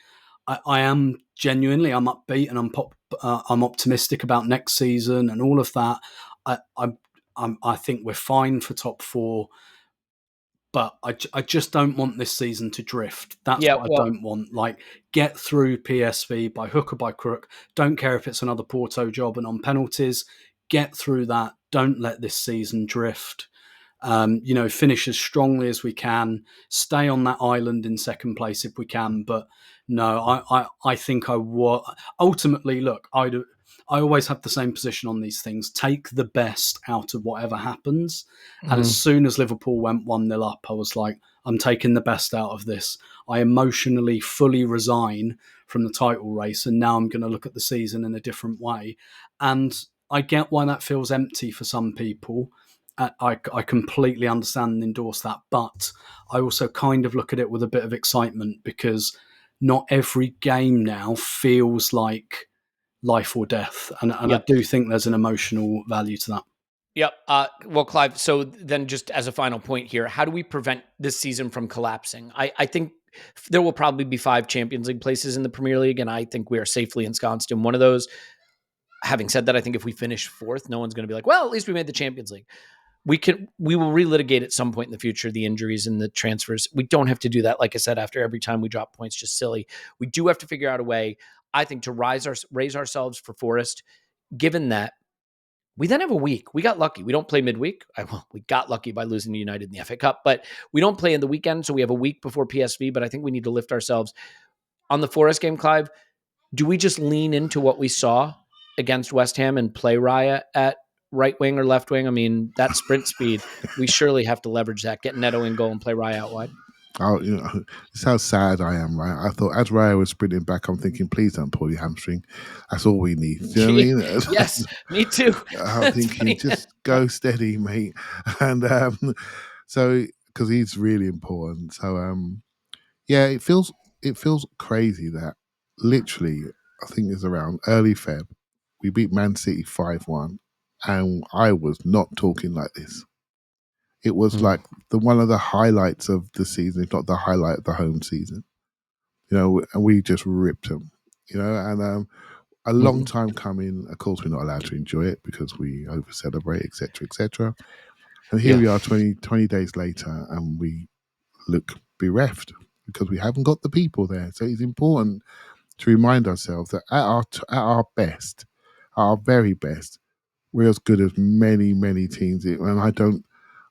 I am genuinely, I'm upbeat and I'm optimistic about next season and all of that. I think we're fine for top 4, but I just don't want this season to drift. That's what I don't want. Like, get through PSV by hook or by crook. Don't care if it's another Porto job and on penalties. Get through that. Don't let this season drift. Finish as strongly as we can, stay on that island in second place if we can. But no, I think ultimately, look, I always have the same position on these things. Take the best out of whatever happens. And as soon as Liverpool went 1-0 up, I was like, I'm taking the best out of this. I emotionally fully resign from the title race, and now I'm going to look at the season in a different way. And I get why that feels empty for some people. I completely understand and endorse that, but I also kind of look at it with a bit of excitement, because not every game now feels like life or death, and I do think there's an emotional value to that. Yep. Well, Clive, so then just as a final point here, how do we prevent this season from collapsing? I think there will probably be 5 Champions League places in the Premier League, and I think we are safely ensconced in one of those. Having said that, I think if we finish 4th, no one's going to be like, well, at least we made the Champions League. We will relitigate at some point in the future the injuries and the transfers. We don't have to do that, like I said, after every time we drop points, just silly. We do have to figure out a way, I think, to raise ourselves for Forest, given that we then have a week. We got lucky. We don't play midweek. We got lucky by losing to United in the FA Cup, but we don't play in the weekend, so we have a week before PSV, but I think we need to lift ourselves. On the Forest game, Clive, do we just lean into what we saw against West Ham and play Raya at right wing or left wing? I mean, that sprint speed, we surely have to leverage that, get Neto in goal and play Raya out wide. Oh, it's how sad I am, right? I thought as Raya was sprinting back, I'm thinking, please don't pull your hamstring. That's all we need. Do you know what I mean? Yes, me too. I'm thinking, just go steady, mate. And so, because he's really important. So, yeah, it feels crazy that literally, I think it's around early Feb, we beat Man City 5-1, and I was not talking like this. It was like one of the highlights of the season, if not the highlight of the home season. And we just ripped them. And a long time coming. Of course, we're not allowed to enjoy it because we over celebrate, etc., etc. And here we are, 20 days later, and we look bereft because we haven't got the people there. So it's important to remind ourselves that at our best, our very best, we're as good as many, many teams. And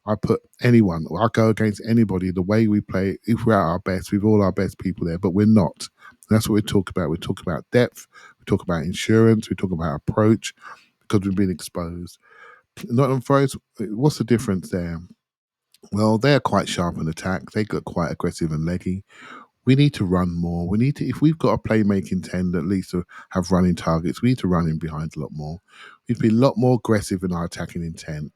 I put anyone, I go against anybody, the way we play, if we're at our best, we've all our best people there, but we're not. And that's what we talk about. We talk about depth, we talk about insurance, we talk about approach, because we've been exposed. Nottingham Forest, what's the difference there? Well, they're quite sharp in attack. They got quite aggressive and leggy. We need to run more. We need to, if we've got a playmaking 10 at least to have running targets, we need to run in behind a lot more. We've been a lot more aggressive in our attacking intent.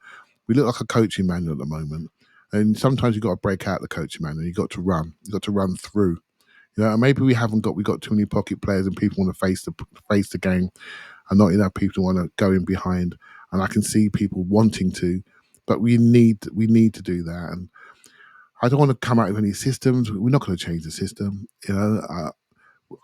We look like a coaching manual at the moment. And sometimes you've got to break out the coaching manual. You've got to run. You've got to run through. And maybe we got too many pocket players and people want to face the game, and not enough people want to go in behind. And I can see people wanting to, but we need to do that. And I don't want to come out with any systems. We're not going to change the system.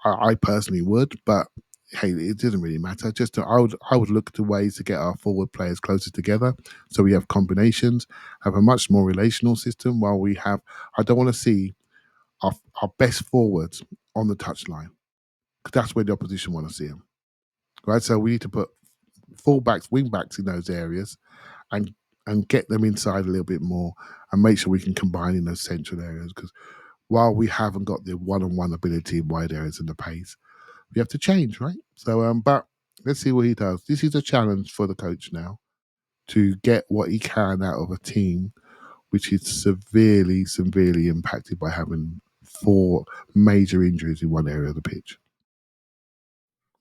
I personally would, but hey, it doesn't really matter. Just I would look to ways to get our forward players closer together, so we have combinations, have a much more relational system. While we have, I don't want to see our best forwards on the touchline, because that's where the opposition want to see them, right? So we need to put fullbacks, wing backs in those areas, and get them inside a little bit more, and make sure we can combine in those central areas. Because while we haven't got the one-on-one ability in wide areas and the pace, we have to change, right? So, but let's see what he does. This is a challenge for the coach now, to get what he can out of a team which is severely, severely impacted by having 4 major injuries in one area of the pitch.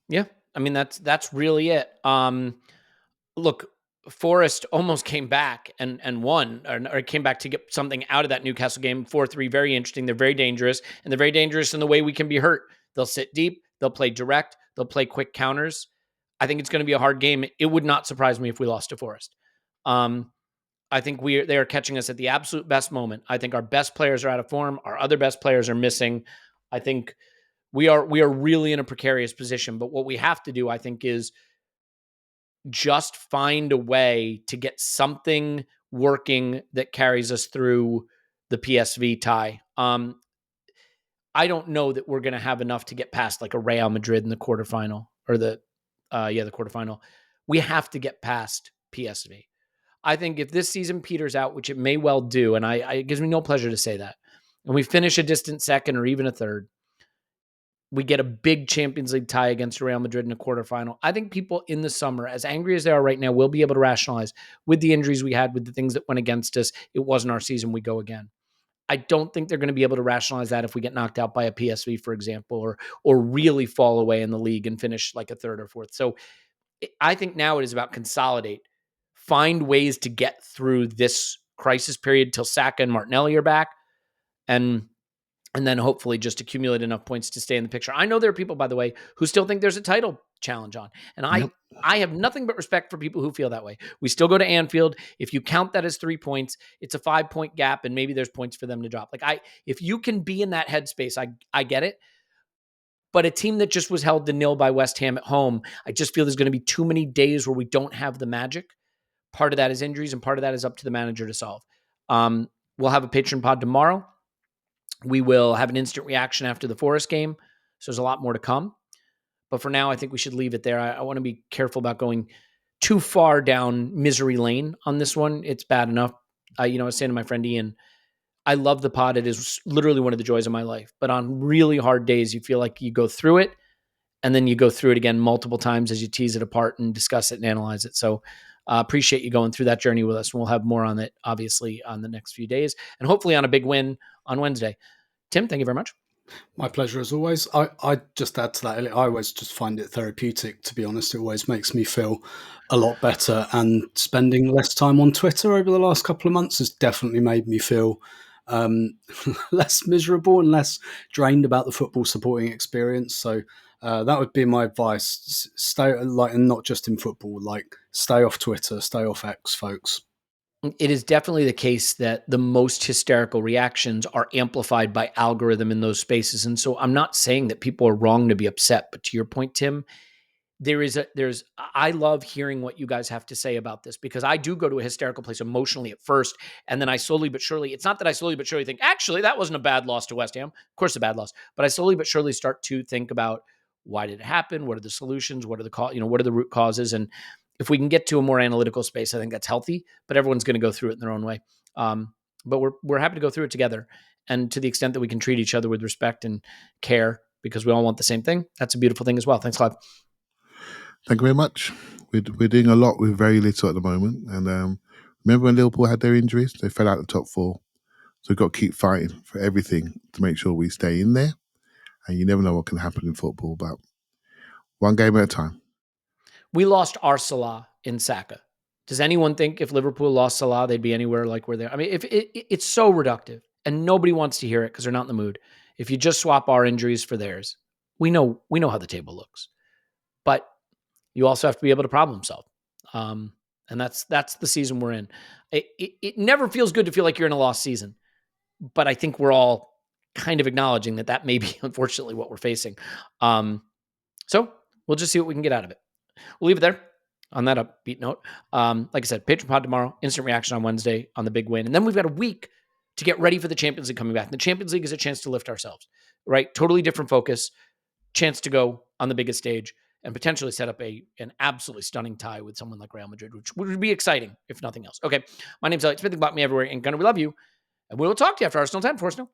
Yeah, I mean, that's really it. Look, Forest almost came back and won, or came back to get something out of that Newcastle game. 4-3, very interesting. They're very dangerous, and they're very dangerous in the way we can be hurt. They'll sit deep. They'll play direct. They'll play quick counters. I think it's going to be a hard game. It would not surprise me if we lost to Forest. I think they are catching us at the absolute best moment. I think our best players are out of form. Our other best players are missing. I think we are really in a precarious position. But what we have to do, I think, is just find a way to get something working that carries us through the PSV tie. I don't know that we're going to have enough to get past like a Real Madrid in the quarterfinal, or the quarterfinal. We have to get past PSV. I think if this season peters out, which it may well do, and it gives me no pleasure to say that, and we finish a distant second or even a third, we get a big Champions League tie against Real Madrid in a quarterfinal. I think people in the summer, as angry as they are right now, will be able to rationalize, with the injuries we had, with the things that went against us, it wasn't our season, we go again. I don't think they're going to be able to rationalize that if we get knocked out by a PSV, for example, or really fall away in the league and finish like a third or fourth. So I think now it is about consolidate, find ways to get through this crisis period till Saka and Martinelli are back, and then hopefully just accumulate enough points to stay in the picture. I know there are people, by the way, who still think there's a title challenge on. And I have nothing but respect for people who feel that way. We still go to Anfield. If you count that as 3 points, it's a 5-point gap, and maybe there's points for them to drop. Like if you can be in that headspace, I get it. But a team that just was held to 0 by West Ham at home, I just feel there's going to be too many days where we don't have the magic. Part of that is injuries, and part of that is up to the manager to solve. We'll have a patron pod tomorrow. We will have an instant reaction after the Forest game. So there's a lot more to come. But for now, I think we should leave it there. I want to be careful about going too far down misery lane on this one. It's bad enough. I was saying to my friend Ian, I love the pod. It is literally one of the joys of my life. But on really hard days, you feel like you go through it, and then you go through it again multiple times as you tease it apart and discuss it and analyze it. So appreciate you going through that journey with us. And we'll have more on it, obviously, on the next few days, and hopefully on a big win on Wednesday. Tim, thank you very much. My pleasure as always. I just add to that, Elliot, I always just find it therapeutic, to be honest. It always makes me feel a lot better, and spending less time on Twitter over the last couple of months has definitely made me feel less miserable and less drained about the football supporting experience. So that would be my advice. Stay, and not just in football, stay off Twitter, stay off X, folks. It is definitely the case that the most hysterical reactions are amplified by algorithm in those spaces. And so I'm not saying that people are wrong to be upset, but to your point, Tim, I love hearing what you guys have to say about this, because I do go to a hysterical place emotionally at first. And then I slowly but surely, it's not that I slowly but surely think, actually, that wasn't a bad loss to West Ham. Of course, a bad loss, but I slowly but surely start to think about, why did it happen? What are the solutions? What are the root causes? And if we can get to a more analytical space, I think that's healthy, but everyone's going to go through it in their own way. But we're happy to go through it together. And to the extent that we can treat each other with respect and care, because we all want the same thing, that's a beautiful thing as well. Thanks, Clive. Thank you very much. We're doing a lot with very little at the moment. And remember when Liverpool had their injuries? They fell out of the top 4. So we've got to keep fighting for everything to make sure we stay in there. And you never know what can happen in football, but one game at a time. We lost Salah in Saka. Does anyone think if Liverpool lost Salah, they'd be anywhere like we're there? I mean, if it's so reductive, and nobody wants to hear it because they're not in the mood. If you just swap our injuries for theirs, we know how the table looks. But you also have to be able to problem solve. And that's the season we're in. It never feels good to feel like you're in a lost season. But I think we're all kind of acknowledging that may be, unfortunately, what we're facing. So we'll just see what we can get out of it. We'll leave it there on that upbeat note. Like I said, Patreon pod tomorrow, instant reaction on Wednesday on the big win. And then we've got a week to get ready for the Champions League coming back. And the Champions League is a chance to lift ourselves, right? Totally different focus, chance to go on the biggest stage and potentially set up an absolutely stunning tie with someone like Real Madrid, which would be exciting, if nothing else. Okay, my name's Elliot Smith. Block me everywhere. And we love you. And we will talk to you after Arsenal 10. For Arsenal.